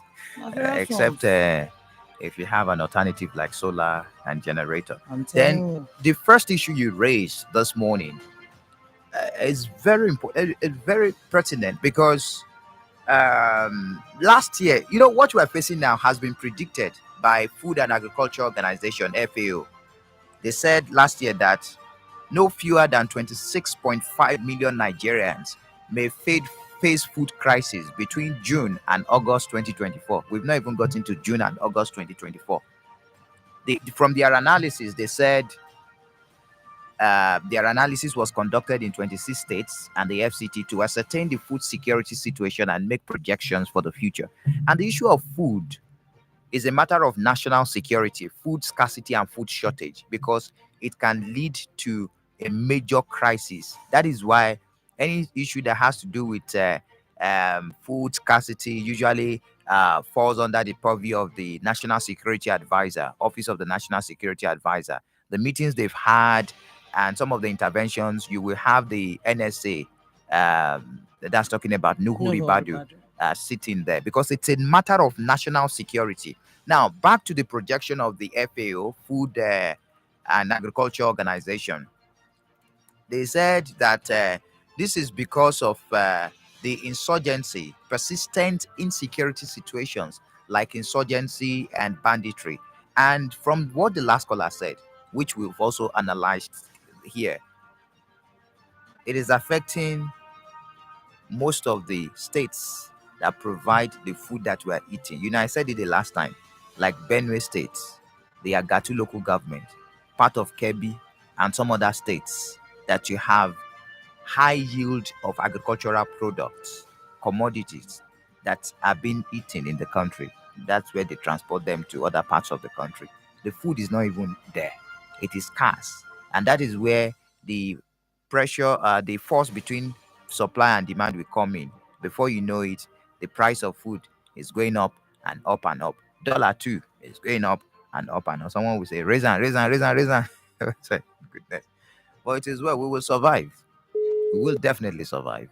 except if you have an alternative like solar and generator. Then the first issue you raised this morning is very important. It's very pertinent because last year, what we are facing now has been predicted by Food and Agriculture Organization, FAO. They said last year that no fewer than 26.5 million Nigerians may face food crisis between June and August 2024. We've not even got into June and August 2024. From their analysis, they said their analysis was conducted in 26 states and the FCT to ascertain the food security situation and make projections for the future. And the issue of food is a matter of national security, food scarcity and food shortage, because it can lead to a major crisis. That is why any issue that has to do with food scarcity usually falls under the purview of the National Security Advisor, Office of the National Security Advisor. The meetings they've had and some of the interventions, you will have the NSA that's talking about Nuhu Ribadu sitting there, because it's a matter of national security. Now, back to the projection of the FAO, Food and Agriculture Organization. They said that this is because of the insurgency, persistent insecurity situations like insurgency and banditry. And from what the last caller said, which we've also analyzed here, it is affecting most of the states that provide the food that we are eating. I said it the last time, like Benue State, the Agatu local government, part of Kebbi, and some other states that you have high yield of agricultural products, commodities that are being eaten in the country. That's where they transport them to other parts of the country. The food is not even there. It is scarce. And that is where the pressure, the force between supply and demand will come in. Before you know it, the price of food is going up and up and up. Dollar too is going up and up and up. Someone will say, reason. Say, goodness. But it is well, we will survive. We will definitely survive.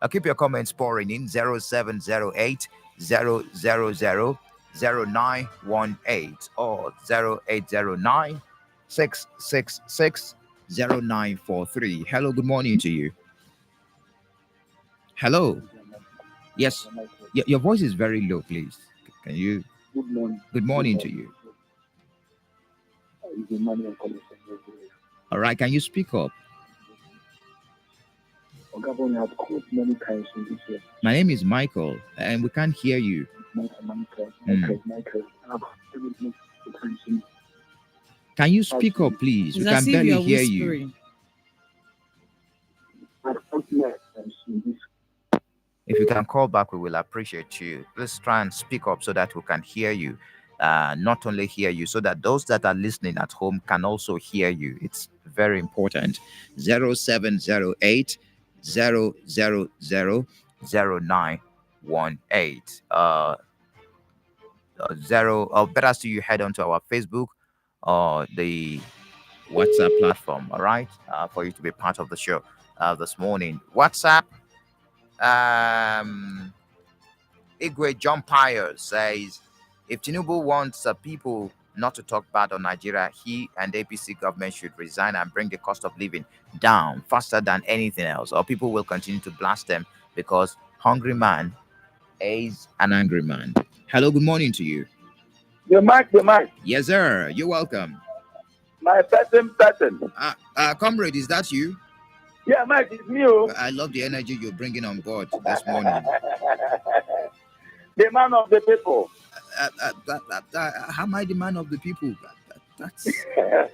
I'll keep your comments pouring in 0708 000 0918 or 0809 666 0943. Hello, good morning to you. Hello. Yes, your voice is very low, please. Can you? Good morning. Good morning to you. All right, can you speak up? I've called many times in this year. My name is Michael, and we can't hear you. Michael. Can you speak up, please? We can barely hear you. If you can call back, we will appreciate you. Let's try and speak up so that we can hear you. Not only hear you, so that those that are listening at home can also hear you. It's very important. 0708 000 0918. Better still, you head onto our Facebook or the WhatsApp platform, all right, for you to be part of the show this morning. WhatsApp, Igwe John Pius says, if Tinubu wants people not to talk bad on Nigeria, he and the APC government should resign and bring the cost of living down faster than anything else, or people will continue to blast them because hungry man is an angry man. Hello, good morning to you. The mic. Yes, sir. You're welcome. My person. Comrade, is that you? Yeah, Mike, it's me. I love the energy you're bringing on board this morning. The man of the people. How am I the man of the people? That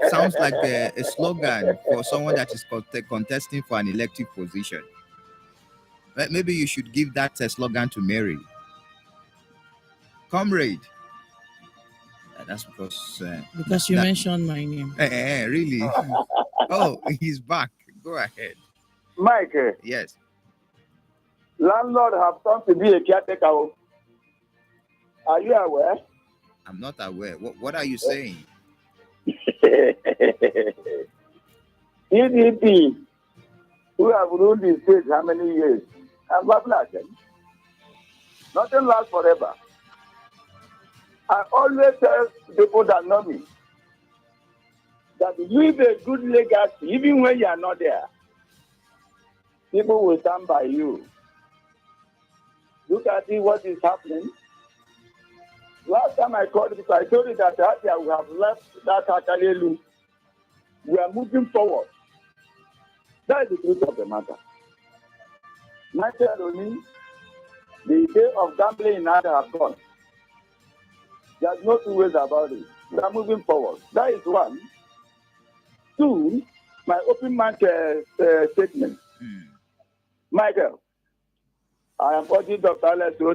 sounds like a slogan for someone that is contesting for an elective position. Maybe you should give that slogan to Mary. Comrade. That's because you mentioned my name. Really? Oh, he's back. Go ahead. Mike. Yes. Landlord have come to be a caretaker. Are you aware? I'm not aware. What are you saying? EDP, who have ruled the state how many years? And what happened? Nothing lasts forever. I always tell people that know me that leave a good legacy, even when you are not there. People will stand by you. Look at what is happening. Last time I called because I told you that we have left that Akalelu. We are moving forward. That is the truth of the matter. Naturally, the day of gambling in Ada has gone. There's no two ways about it. We are moving forward. That is one. Two, my open mind statement. Michael, I am urging Dr. Alex to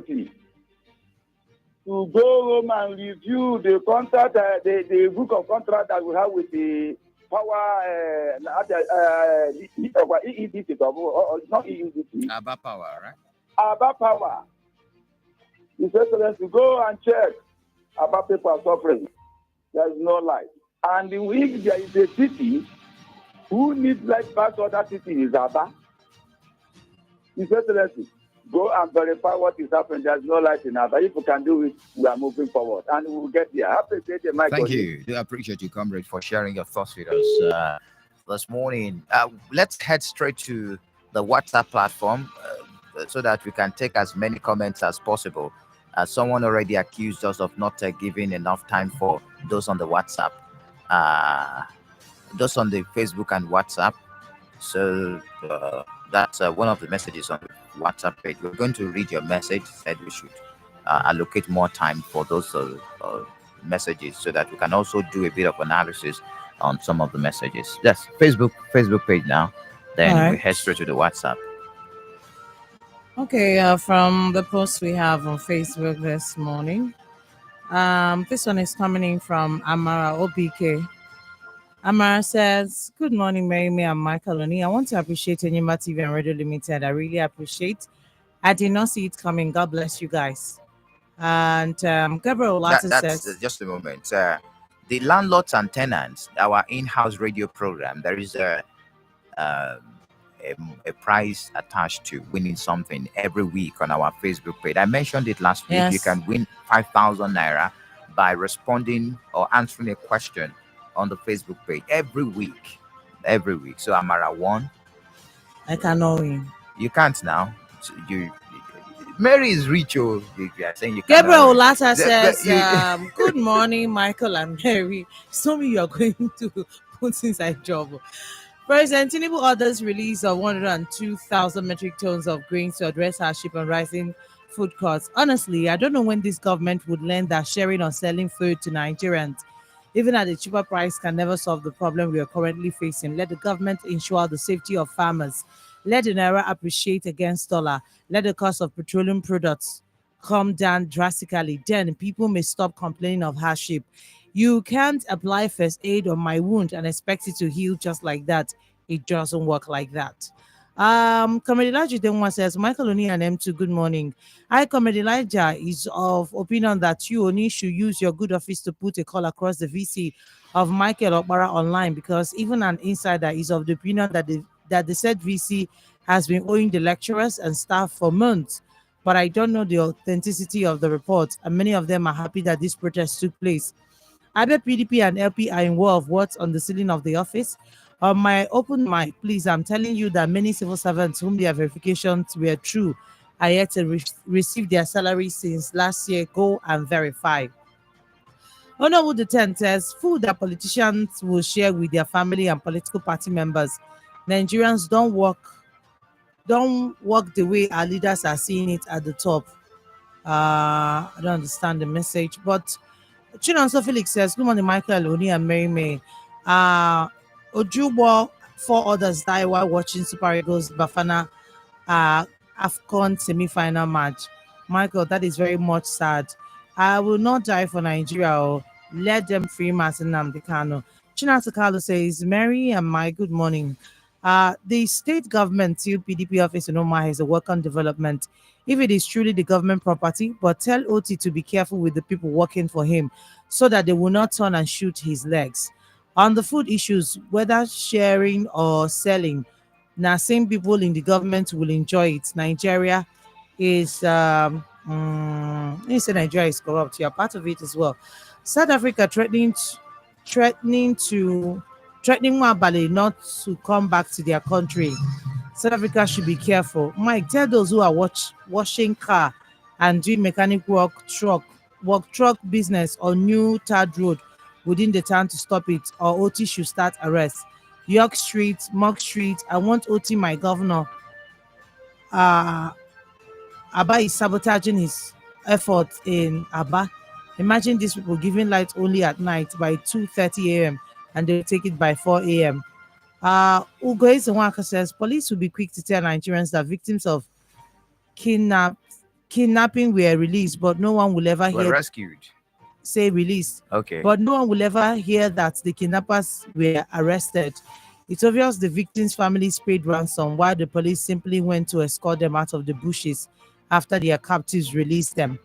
go home and review the contract, the book of contract that we have with the power, EEDC, not EEDC. Aba Power, right? Aba Power. His Excellency, to go and check about people suffering. There is no light. And if there is a city who needs light back to other city is Aba. His Excellency, go and verify what is happening. There's no light in Aba. If we can do it, we are moving forward. And we will get there. Happy birthday, Michael. Thank you. I appreciate you, comrade, for sharing your thoughts with us this morning. Let's head straight to the WhatsApp platform so that we can take as many comments as possible. Someone already accused us of not giving enough time for those on the WhatsApp, those on the Facebook and WhatsApp. So that's one of the messages on the WhatsApp page. We're going to read your message. Said we should allocate more time for those messages so that we can also do a bit of analysis on some of the messages. That's Facebook page now. Then we head straight to the WhatsApp. Okay, from the post we have on Facebook this morning, this one is coming in from Amara OBK. Amara says, good morning, Mary May and Michael Oni. I want to appreciate Enyimba TV and Radio Limited. I really appreciate. I did not see it coming. God bless you guys. And Gabriel Latin says, just a moment. The landlords and tenants, our in-house radio program, there is a prize attached to winning something every week on our Facebook page. I mentioned it last week. Yes. You can win 5,000 naira by responding or answering a question on the Facebook page every week. So Amara won. I cannot win. You can't now. So Mary is rich. You are saying you can't. Gabriel Olata says, good morning, Michael and Mary. So you are going to put inside trouble. President Tinubu orders release of 102,000 metric tons of grains to address hardship and rising food costs. Honestly, I don't know when this government would learn that sharing or selling food to Nigerians even at a cheaper price, can never solve the problem we are currently facing. Let the government ensure the safety of farmers. Let the naira appreciate against dollar. Let the cost of petroleum products come down drastically. Then people may stop complaining of hardship. You can't apply first aid on my wound and expect it to heal just like that. It doesn't work like that. Comrade Elijah then says, Michael Oni and M2, good morning. Comrade Elijah is of opinion that you only should use your good office to put a call across the VC of Michael Okpara online, because even an insider is of the opinion that the said VC has been owing the lecturers and staff for months. But I don't know the authenticity of the report, and many of them are happy that this protest took place. I bet PDP and LP are in war of what's on the ceiling of the office. On my open mic, please, I'm telling you that many civil servants whom their verifications were true are yet to receive their salary since last year. Go and verify. Honorwood the 10 says, food that politicians will share with their family and political party members. Nigerians don't work the way our leaders are seeing it at the top. I don't understand the message, but Chinonso Felix says, good morning, Michael, Oni, and Mary May. Ojubo, 4 others die while watching Super Eagles Bafana AFCON semi-final match. Michael, that is very much sad. I will not die for Nigeria. Let them free Martin Nnamdi Kanu. Chinasa Carlo says, Mary and my good morning. The state government till PDP office in Omar has a work on development. If it is truly the government property, but tell OT to be careful with the people working for him so that they will not turn and shoot his legs. On the food issues, whether sharing or selling, now same people in the government will enjoy it. Nigeria is you say Nigeria is corrupt. You are part of it as well. South Africa threatening Mwabali not to come back to their country. South Africa should be careful. Mike, tell those who are washing car and doing mechanic truck business on New Third Road within the town to stop it, or OT should start arrest. York Street, Mark Street, I want OT, my governor. Abba is sabotaging his efforts in Abba. Imagine these people giving light only at night by 2:30 a.m. and they'll take it by 4 a.m. Ugoise Nwaka says, police will be quick to tell Nigerians that victims of kidnapping were released, but no one will ever hear rescued. Say released. Okay. But no one will ever hear that the kidnappers were arrested. It's obvious the victims' families paid ransom while the police simply went to escort them out of the bushes after their captives released them.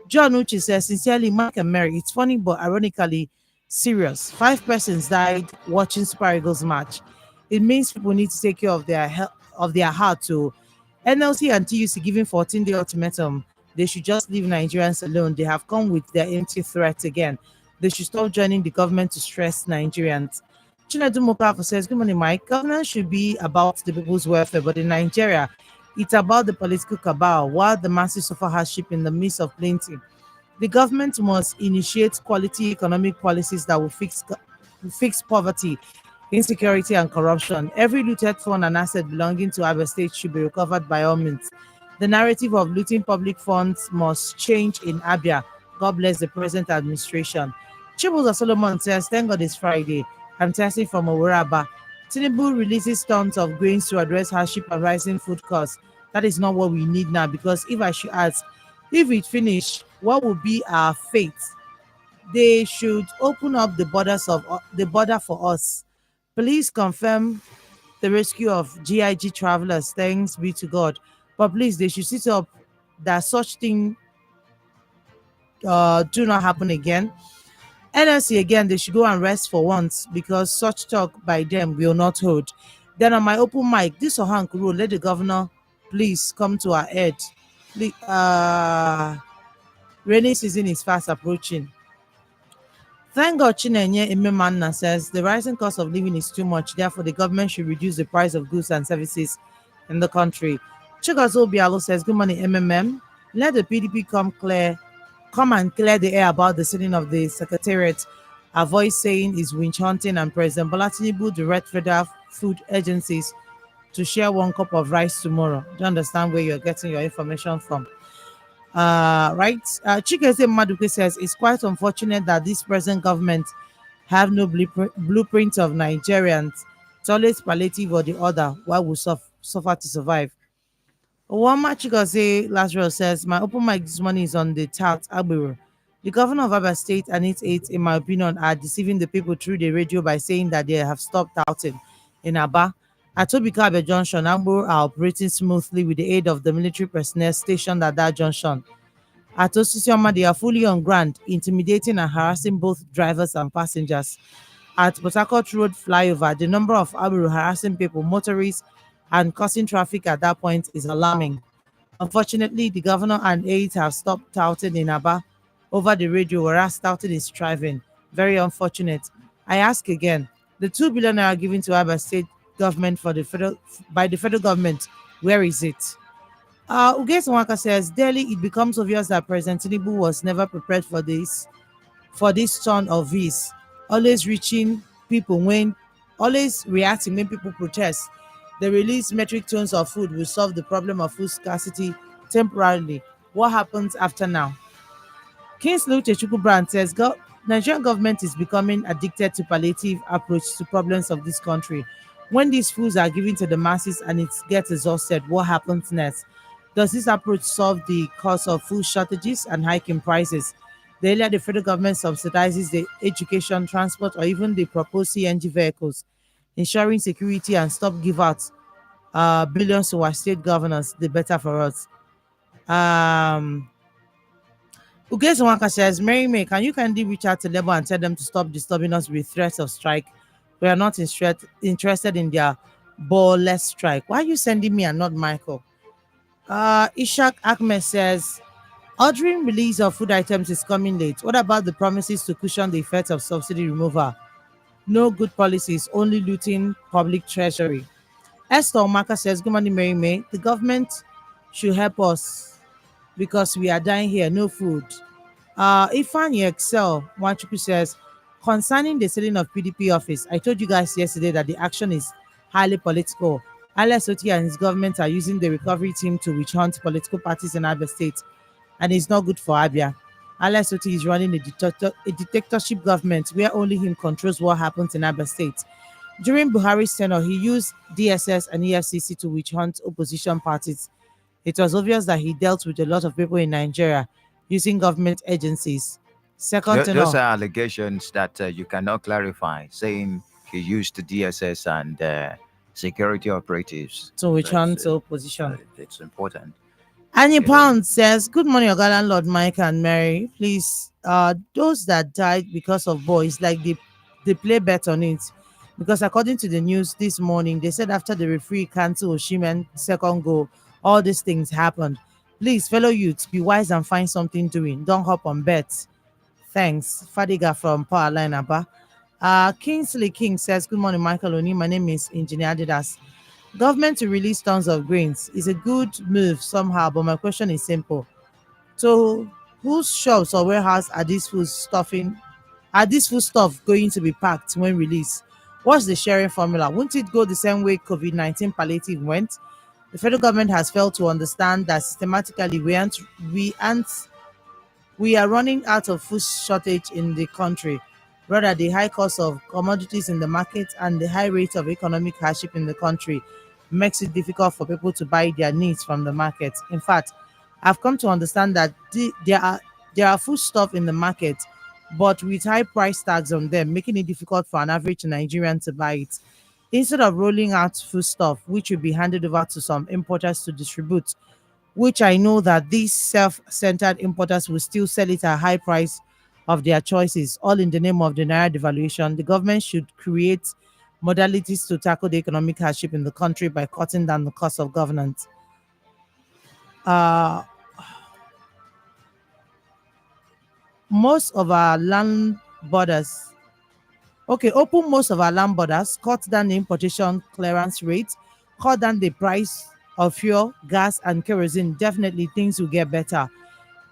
John Uchi says, sincerely, Mark and Mary, it's funny but ironically serious. 5 persons died watching Super Eagles match. It means people need to take care of their heart too. NLC and TUC giving 14-day ultimatum. They should just leave Nigerians alone. They have come with their empty threats again. They should stop joining the government to stress Nigerians. Chinedu Mokafu says, good morning, Mike. Governance should be about the people's welfare, but in Nigeria, it's about the political cabal, while the masses suffer hardship in the midst of plenty. The government must initiate quality economic policies that will fix poverty, insecurity, and corruption. Every looted fund and asset belonging to our state should be recovered by all means. The narrative of looting public funds must change in Abia. God bless the present administration. Chibuza Solomon says, thank God it's Friday. I'm testing from Oweraba. Tinubu releases tons of grains to address hardship and rising food costs. That is not what we need now, because if I should ask, if it finish, what will be our fate? They should open up the border for us. Please confirm the rescue of GIG travelers. Thanks be to God. But please, they should sit up that such thing do not happen again. NLC again, they should go and rest for once, because such talk by them will not hold. Then on my open mic, this Ohank rule, let the governor please come to our aid. Rainy season is fast approaching. Thank God Chinenye Ememanna says the rising cost of living is too much, therefore the government should reduce the price of goods and services in the country. Chigazo Bialo says, good morning, MMM. Let the PDP come and clear the air about the sitting of the secretariat. Avoid saying is winch hunting, and President Bola Tinubu direct federal food agencies to share 1 cup of rice tomorrow. Do you understand where you're getting your information from? Right? Chikeze Maduke says, it's quite unfortunate that this present government have no blueprint of Nigerians. Toilet palliative or the other, why we suffer to survive. One Chigozie Lazarus says, my open mic this morning is on the tout Agbero. The governor of Abba State and its aides, in my opinion, are deceiving the people through the radio by saying that they have stopped touting in Aba. At 𝗏𝗣𝗪 Junction, Agbero are operating smoothly with the aid of the military personnel stationed at that junction. At Osisioma, they are fully on ground, intimidating and harassing both drivers and passengers. At Port Harcourt Road flyover, the number of Agbero harassing people, motorists, and causing traffic at that point is alarming. Unfortunately, the governor and aides have stopped touting in Aba over the radio, whereas touting is thriving. Very unfortunate. I ask again, the 2 billion naira given to Aba State government by the federal government, where is it? Uges Nwaka says, daily it becomes obvious that President Tinubu was never prepared for this turn of his, always reaching people always reacting when people protest. The released metric tons of food will solve the problem of food scarcity temporarily. What happens after now? Kingsley Uchechukwu says, Nigerian government is becoming addicted to palliative approach to problems of this country. When these foods are given to the masses and it gets exhausted, what happens next? Does this approach solve the cause of food shortages and hiking prices? The earlier the federal government subsidizes the education, transport, or even the proposed CNG vehicles, ensuring security and stop give out billions to our state governors, the better for us. Uges Nwaka says, Mary May, can you kindly reach out to Labour and tell them to stop disturbing us with threats of strike? We are not interested in their ballless strike. Why are you sending me and not Michael? Ishak Ahmed says, ordering release of food items is coming late. What about the promises to cushion the effects of subsidy removal? No good policies, only looting public treasury. Esther Omaka says, good morning, Mary May. The government should help us because we are dying here, no food. Ifan Excel Wanchuku says, concerning the selling of PDP office, I told you guys yesterday that the action is highly political. Alex Oti and his government are using the recovery team to witch hunt political parties in Abia State, and it's not good for Abia. Alex Oti is running a dictatorship government where only him controls what happens in Abia State. During Buhari's tenure, he used DSS and EFCC to witch hunt opposition parties. It was obvious that he dealt with a lot of people in Nigeria using government agencies. Those are allegations that you cannot clarify, saying he used the DSS and security operatives. So which one to opposition? It's important. Annie Pound says, good morning, Oga Landlord Mike and Mary. Please, those that died because of boys, like they play bet on it. Because according to the news this morning, they said after the referee canceled Osimhen's second goal, all these things happened. Please, fellow youths, be wise and find something doing. Don't hop on bets. Thanks. Fadiga from Powerline Aba. Kingsley King says, good morning, Michael Oni. My name is Engineer Adidas. Government to release tons of grains is a good move somehow, but my question is simple. So whose shops or warehouse are these food stuff going to be packed when released? What's the sharing formula? Won't it go the same way COVID-19 palliative went? The federal government has failed to understand that systematically we are running out of food shortage in the country. Rather, the high cost of commodities in the market and the high rate of economic hardship in the country makes it difficult for people to buy their needs from the market. In fact, I've come to understand that there are food stuff in the market, but with high price tags on them, making it difficult for an average Nigerian to buy it. Instead of rolling out food stuff, which will be handed over to some importers to distribute, which I know that these self-centered importers will still sell it at a high price of their choices, all in the name of the Naira devaluation, the government should create modalities to tackle the economic hardship in the country by cutting down the cost of governance. Most of our land borders, open most of our land borders, cut down the importation clearance rate, cut down the price of fuel, gas, and kerosene. Definitely things will get better.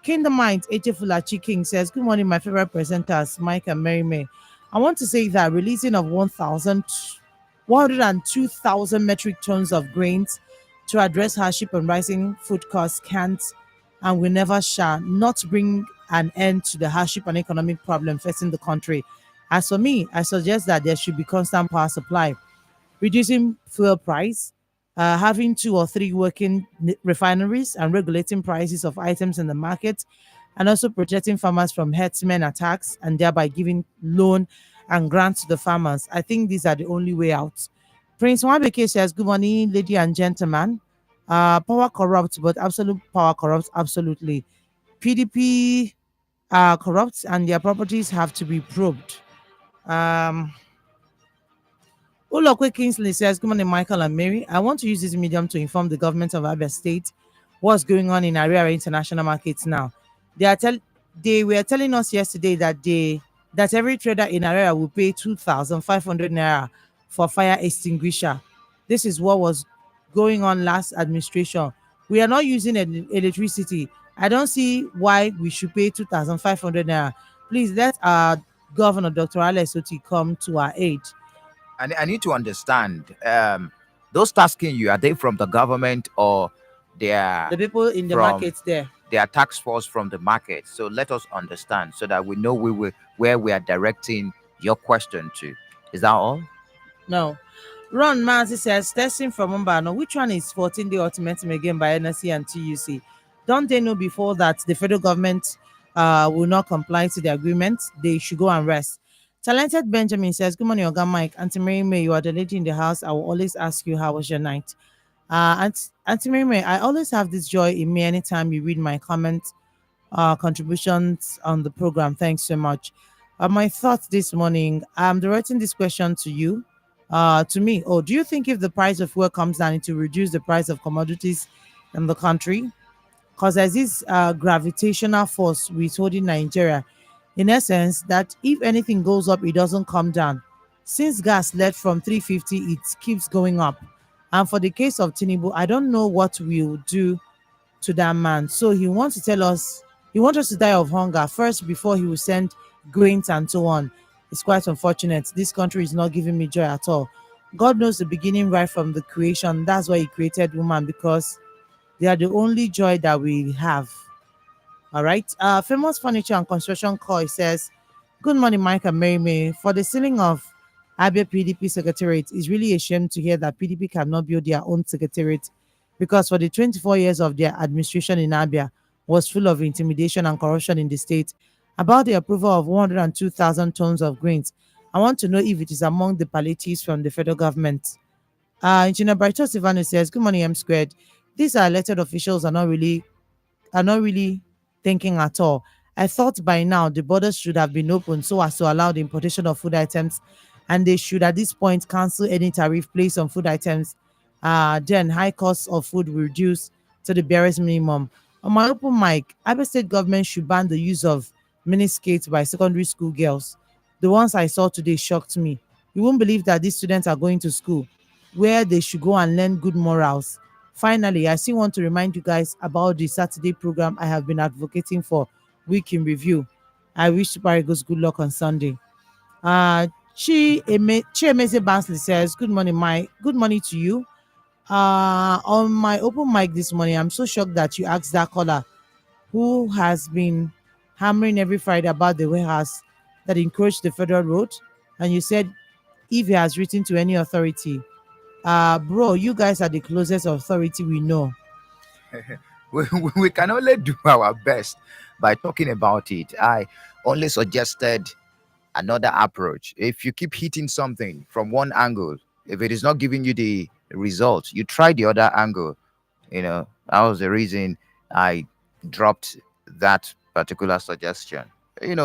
Kingdom Mind, Echefulachi King says, good morning, my favorite presenters, Mike and Mary May. I want to say that releasing of 102,000 metric tons of grains to address hardship and rising food costs can't and will never shall not bring an end to the hardship and economic problem facing the country. As for me, I suggest that there should be constant power supply, reducing fuel price, having 2 or 3 working refineries and regulating prices of items in the market, and also protecting farmers from herdsmen attacks and thereby giving loan and grants to the farmers. I think these are the only way out. Prince Wabeke says, good morning, lady and gentlemen. Power corrupts, but absolute power corrupts absolutely. PDP corrupt and their properties have to be probed. Ulokwe Kingsley says, good morning, Michael and Mary. I want to use this medium to inform the government of Abia State what's going on in Ariara international markets now. They were telling us yesterday that every trader in Ariara will pay 2,500 naira for fire extinguisher. This is what was going on last administration. We are not using electricity. I don't see why we should pay 2,500 naira. Please let our governor, Dr. 𝗓𝗓 come to our aid. And I need to understand, those tasking you, are they from the government or they are the people in the markets there? They are tax force from the market. So let us understand so that we know where we are directing your question to. Is that all? No. Ron Mazi says, testing from Umbano, which one is 14-day ultimatum again by NSC and TUC? Don't they know before that the federal government will not comply to the agreement? They should go and rest. Talented Benjamin says, good morning, Oga Mike. Auntie Mary May, you are the lady in the house. I will always ask you, how was your night? Auntie Mary May, I always have this joy in me anytime you read my comments, contributions on the program. Thanks so much. My thoughts this morning, I'm directing this question to you, to me. Oh, do you think if the price of fuel comes down, it will reduce the price of commodities in the country? Because there's this gravitational force withholding Nigeria. In essence, that if anything goes up, it doesn't come down. Since gas led from 350, it keeps going up. And for the case of Tinubu, I don't know what we'll do to that man. So he wants to tell us, he wants us to die of hunger first before he will send grains and so on. It's quite unfortunate. This country is not giving me joy at all. God knows the beginning right from the creation. That's why he created woman, because they are the only joy that we have. All right. Famous Furniture and Construction Co. says, good morning, Mike and Mary May. For the ceiling of Abia PDP Secretariat, it's really a shame to hear that PDP cannot build their own secretariat, because for the 24 years of their administration in Abia was full of intimidation and corruption in the state. About the approval of 102,000 tons of grains, I want to know if it is among the palliatives from the federal government. Engineer Brighton Silvano says, good morning, M Squared. These are elected officials are not really thinking at all. I thought by now the borders should have been open so as to allow the importation of food items, and they should at this point cancel any tariff placed on food items. Then high costs of food will reduce to the barest minimum. On my open mic, Abia State government should ban the use of miniskirts by secondary school girls. The ones I saw today shocked me. You won't believe that these students are going to school where they should go and learn good morals. Finally, I still want to remind you guys about the Saturday program I have been advocating for, Week in Review. I wish Super Eagles good luck on Sunday. Chiemeze Bansley says, good morning, Mike. Good morning to you. On my open mic this morning, I'm so shocked that you asked that caller who has been hammering every Friday about the warehouse that encroached the federal road, and you said if he has written to any authority. Bro, you guys are the closest authority we know. we can only do our best by talking about it. I only suggested another approach. If you keep hitting something from one angle, if it is not giving you the results, you try the other angle. That was the reason I dropped that particular suggestion.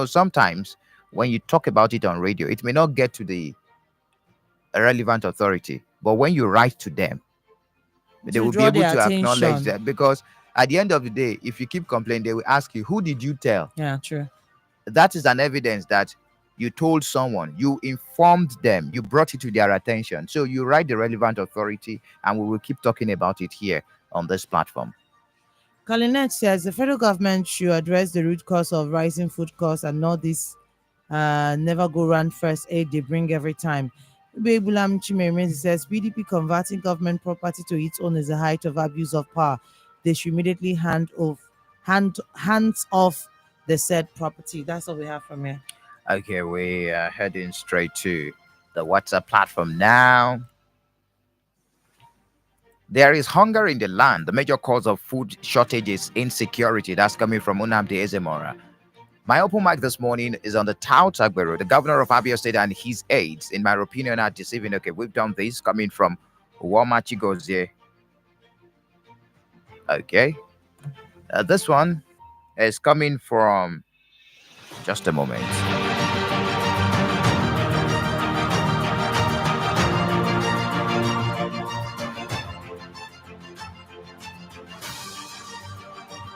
Sometimes when you talk about it on radio, it may not get to the relevant authority, but when you write to them, they will be able to acknowledge that, because at the end of the day, if you keep complaining, they will ask you, who did you tell? Yeah, true. That is an evidence that you told someone, you informed them, you brought it to their attention. So you write the relevant authority, and we will keep talking about it here on this platform. Colinette says the federal government should address the root cause of rising food costs and not this never go round first aid they bring every time. Bebulam Chimere says PDP converting government property to its own is a height of abuse of power. They should immediately hands off the said property. That's all we have from here. Okay, we are heading straight to the WhatsApp platform now. There is hunger in the land. The major cause of food shortages, insecurity. That's coming from Unamdi Ezemora. My open mic this morning is on the 𝗕𝗘𝗟𝗑𝗪. The governor of Abia State and his aides, in my opinion, are deceiving. Okay, we've done this, coming from 𝗬𝗏𝗦𝗙𝗂. Okay. This one is coming from, just a moment.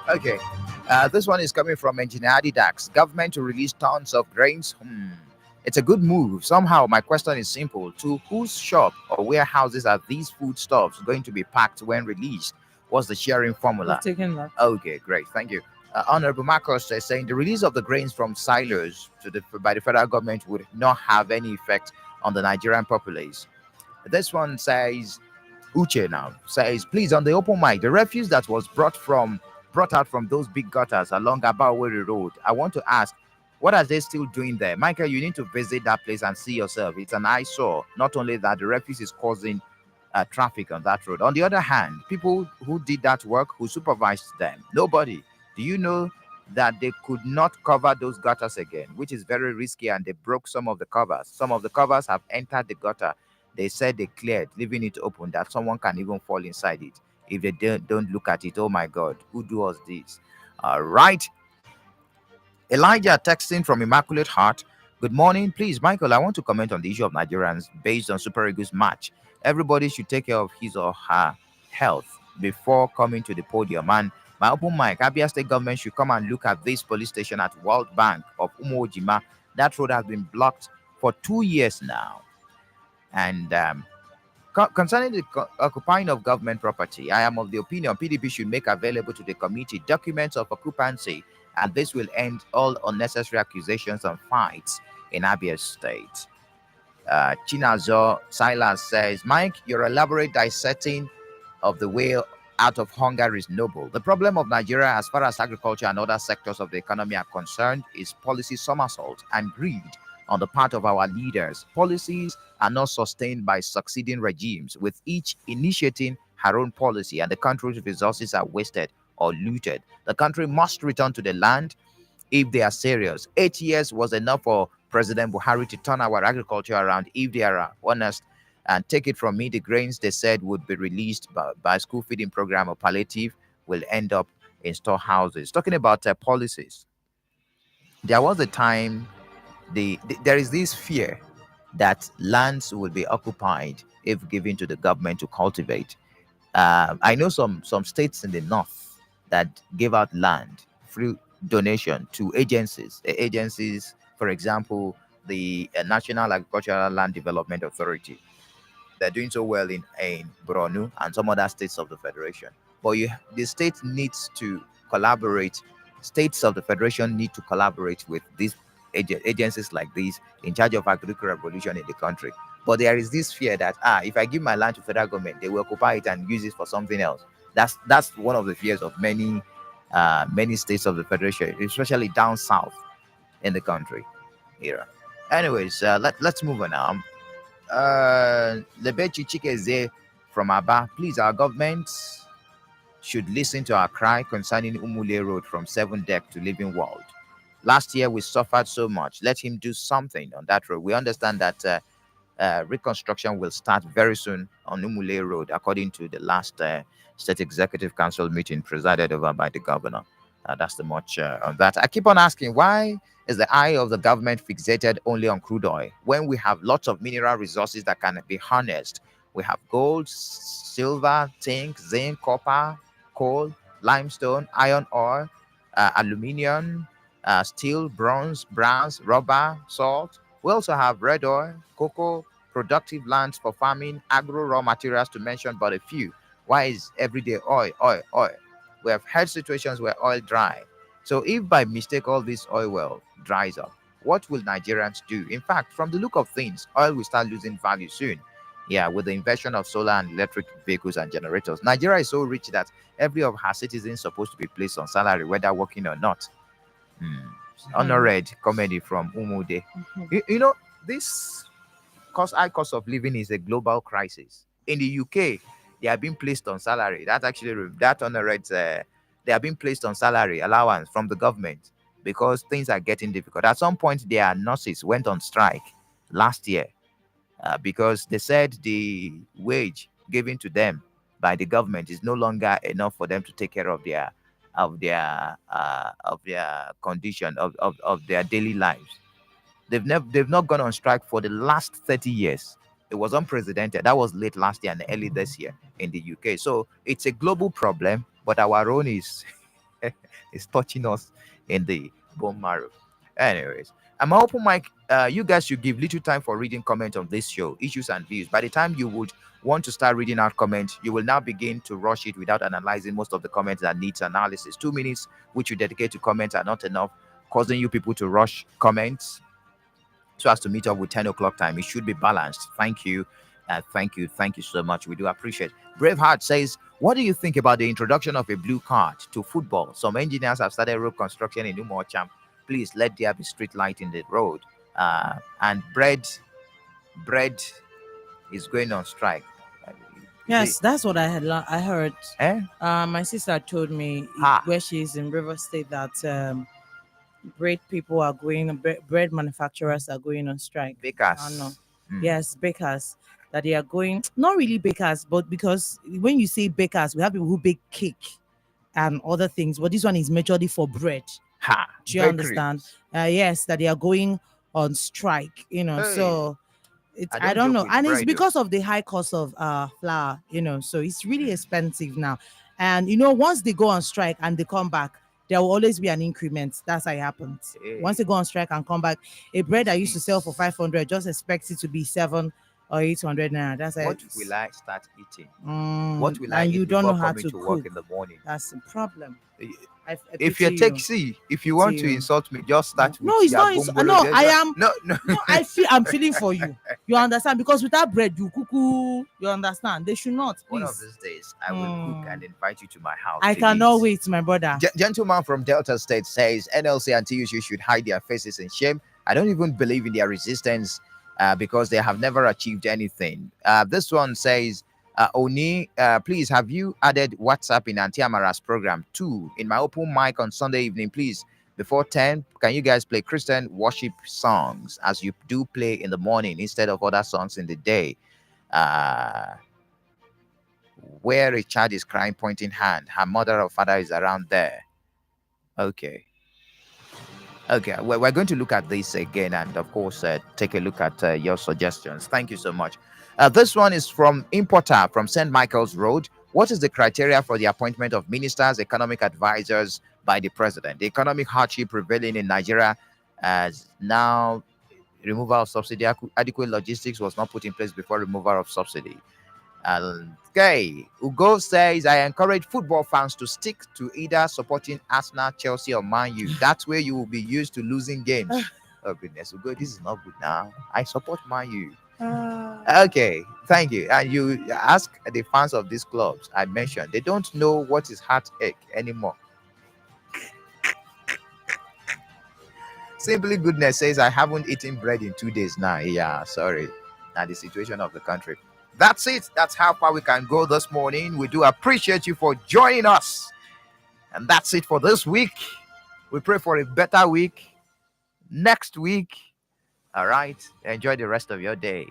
Okay. This one is coming from Engineer Adidax. Government to release tons of grains. It's a good move. Somehow, my question is simple. To whose shop or warehouses are these foodstuffs going to be packed when released? What's the sharing formula? Okay, great. Thank you. Honorable Marcos is saying the release of the grains from silos by the federal government would not have any effect on the Nigerian populace. This one says, Uche now says, please, on the open mic, the refuse that was brought out from those big gutters along Abaweri Road, I want to ask, what are they still doing there? Michael, you need to visit that place and see yourself. It's an eyesore. Not only that, the refuse is causing traffic on that road. On the other hand, people who did that work, who supervised them, nobody. Do you know that they could not cover those gutters again, which is very risky, and they broke some of the covers. Some of the covers have entered the gutter. They said they cleared, leaving it open, that someone can even fall inside it if they don't look at it. Oh my God, who do us this? All right. Elijah texting from Immaculate Heart. Good morning. Please, Michael, I want to comment on the issue of Nigerians based on Super Eagles match. Everybody should take care of his or her health before coming to the podium. And my open mic, Abia State government should come and look at this police station at World Bank of Umuojima. That road has been blocked for 2 years now. And concerning the occupying of government property, I am of the opinion PDP should make available to the committee documents of occupancy, and this will end all unnecessary accusations and fights in Abia State. Chinazo Silas says, Mike, your elaborate dissecting of the way out of hunger is noble. The problem of Nigeria, as far as agriculture and other sectors of the economy are concerned, is policy somersault and greed on the part of our leaders. Policies are not sustained by succeeding regimes, with each initiating her own policy, and the country's resources are wasted or looted. The country must return to the land if they are serious. 8 years was enough for President Buhari to turn our agriculture around if they are honest. And take it from me, the grains they said would be released by school feeding program or palliative will end up in storehouses. Talking about policies, there was a time there is this fear that lands will be occupied if given to the government to cultivate. I know some states in the north that gave out land free donation to agencies. Agencies, for example, the National Agricultural Land Development Authority. They're doing so well in Borno and some other states of the federation. But the state needs to collaborate. States of the federation need to collaborate with these agencies like these in charge of agricultural revolution in the country. But there is this fear that if I give my land to federal government, they will occupy it and use it for something else. That's one of the fears of many states of the federation, especially down south in the country. Here. Anyways, let's move on now. Lebechi Chikeze from Aba, please, our government should listen to our cry concerning Umule Road from 7th Deck to Living World. Last year we suffered so much. Let him do something on that road. We understand that reconstruction will start very soon on Umule Road, according to the last State Executive Council meeting presided over by the governor. That's the much on that. I keep on asking, why is the eye of the government fixated only on crude oil when we have lots of mineral resources that can be harnessed? We have gold, silver, zinc, copper, coal, limestone, iron ore, aluminium, steel, bronze, rubber, salt. We also have red oil, cocoa, productive lands for farming, agro raw materials, to mention but a few. Why is everyday oil? We have had situations where oil dry. So if by mistake all this oil well dries up, what will Nigerians do? In fact, from the look of things, oil will start losing value soon. Yeah, with the invention of solar and electric vehicles and generators. Nigeria is so rich that every of her citizens is supposed to be placed on salary, whether working or not. Honored comedy from Umude. You know, this high cost of living is a global crisis. In the UK, they are being placed on salary. That actually, that honored, they are being placed on salary allowance from the government because things are getting difficult. At some point, their nurses went on strike last year because they said the wage given to them by the government is no longer enough for them to take care of their condition of their daily lives. They've not gone on strike for the last 30 years. It was unprecedented. That was late last year and early this year in the UK. So it's a global problem, but our own is is touching us in the bone marrow. Anyways, I'm open mic. You guys should give little time for reading comments on this show, issues and views. By the time you would want to start reading out comments, you will now begin to rush it without analyzing most of the comments that needs analysis. 2 minutes which you dedicate to comments are not enough, causing you people to rush comments so as to meet up with 10 o'clock time. It should be balanced. Thank you. Thank you so much. We do appreciate. Braveheart says, what do you think about the introduction of a blue card to football? Some engineers have started road construction in Umuocham. Please let there be street light in the road. And bread is going on strike. Yes, that's what I heard. My sister told me where she is in River State that bread people are going, bread manufacturers are going on strike. Bakers. I know. Yes, bakers. That they are going, not really bakers, but because when you say bakers, we have people who bake cake and other things, but this one is majorly for bread. Do you understand? Yes, that they are going on strike, so I don't know. And it's because of the high cost of flour, so it's really expensive now. And once they go on strike and they come back, there will always be an increment. That's how it happens. Once they go on strike and come back, a bread that used to sell for 500 just expects it to be 700 or 800 naira. That's what will I start eating? What will I eat? You don't know how to work in the morning? That's the problem. If you're taxi, if you want to insult me, just start with no, it's not. No, I am. No. I'm feeling for you. You understand? Because without bread, you cuckoo. You understand? They should not. Please. One of these days, I will cook and invite you to my house. I cannot wait, my brother. Gentleman from Delta State says NLC and TUC should hide their faces in shame. I don't even believe in their resistance because they have never achieved anything. This one says, Oni, please, have you added WhatsApp in Auntie Amara's program too? In my open mic on Sunday evening, please, before 10, can you guys play Christian worship songs as you do play in the morning instead of other songs in the day? Where a child is crying, pointing hand, her mother or father is around there. Okay, we're going to look at this again and, of course, take a look at your suggestions. Thank you so much. This one is from Importer from St. Michael's Road. What is the criteria for the appointment of ministers, economic advisors by the president? The economic hardship prevailing in Nigeria as now removal of subsidy. Adequate logistics was not put in place before removal of subsidy. Okay, Ugo says, I encourage football fans to stick to either supporting Arsenal, Chelsea, or Man U. That way you will be used to losing games. Oh goodness, Ugo, this is not good now. I support Man U. Okay, thank you. And you ask the fans of these clubs I mentioned, they don't know what is heartache anymore. Simply Goodness says, I haven't eaten bread in 2 days now. Yeah, sorry. Now the situation of the country. That's it. That's how far we can go this morning. We do appreciate you for joining us. And that's it for this week. We pray for a better week next week. All right. Enjoy the rest of your day.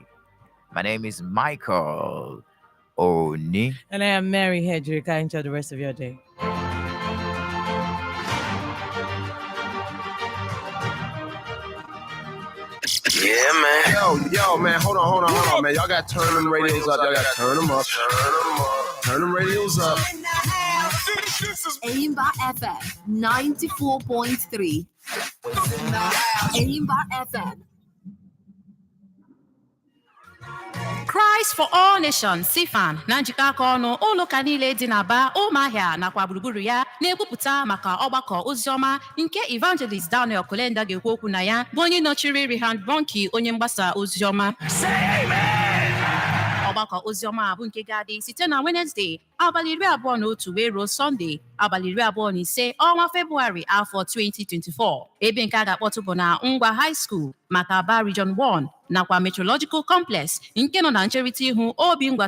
My name is Michael Oni. And I am Mary Hedrick. Enjoy the rest of your day. Yeah, man. Yo, man, hold on, man. Y'all got to turn them radios up. Y'all got to turn them up. Turn them radios up. 𝗜𝗦𝗦𝗨𝗘 FM 94.3. 𝗜𝗦𝗦𝗨𝗘 FM. Christ for All Nations Sifan na njikọ aka ọnụ ụlọụka niile dị n'Aba, Ụmụahịa nakwa gburugburu ya na-ekwupụta maka ọgbakọ oziọma nke Evangelist Daniel Kolenda ga-ekwu okwu na ya bụ onye nọchiri Rehand Bonki onye mgbasa oziọma. ọgbakọ oziọma bụ nke ga-adị site na Wednesday abalị 21 wee ruo Sunday abalị 25 ọnwa Febụwarị afọ 2024. Ebe nke a ga-akpọtụ bụ na Ngwa High School maka Aba Region 1 nakwa Meteorological Complex nke nọ na ncherịta ihu Obi Ngwa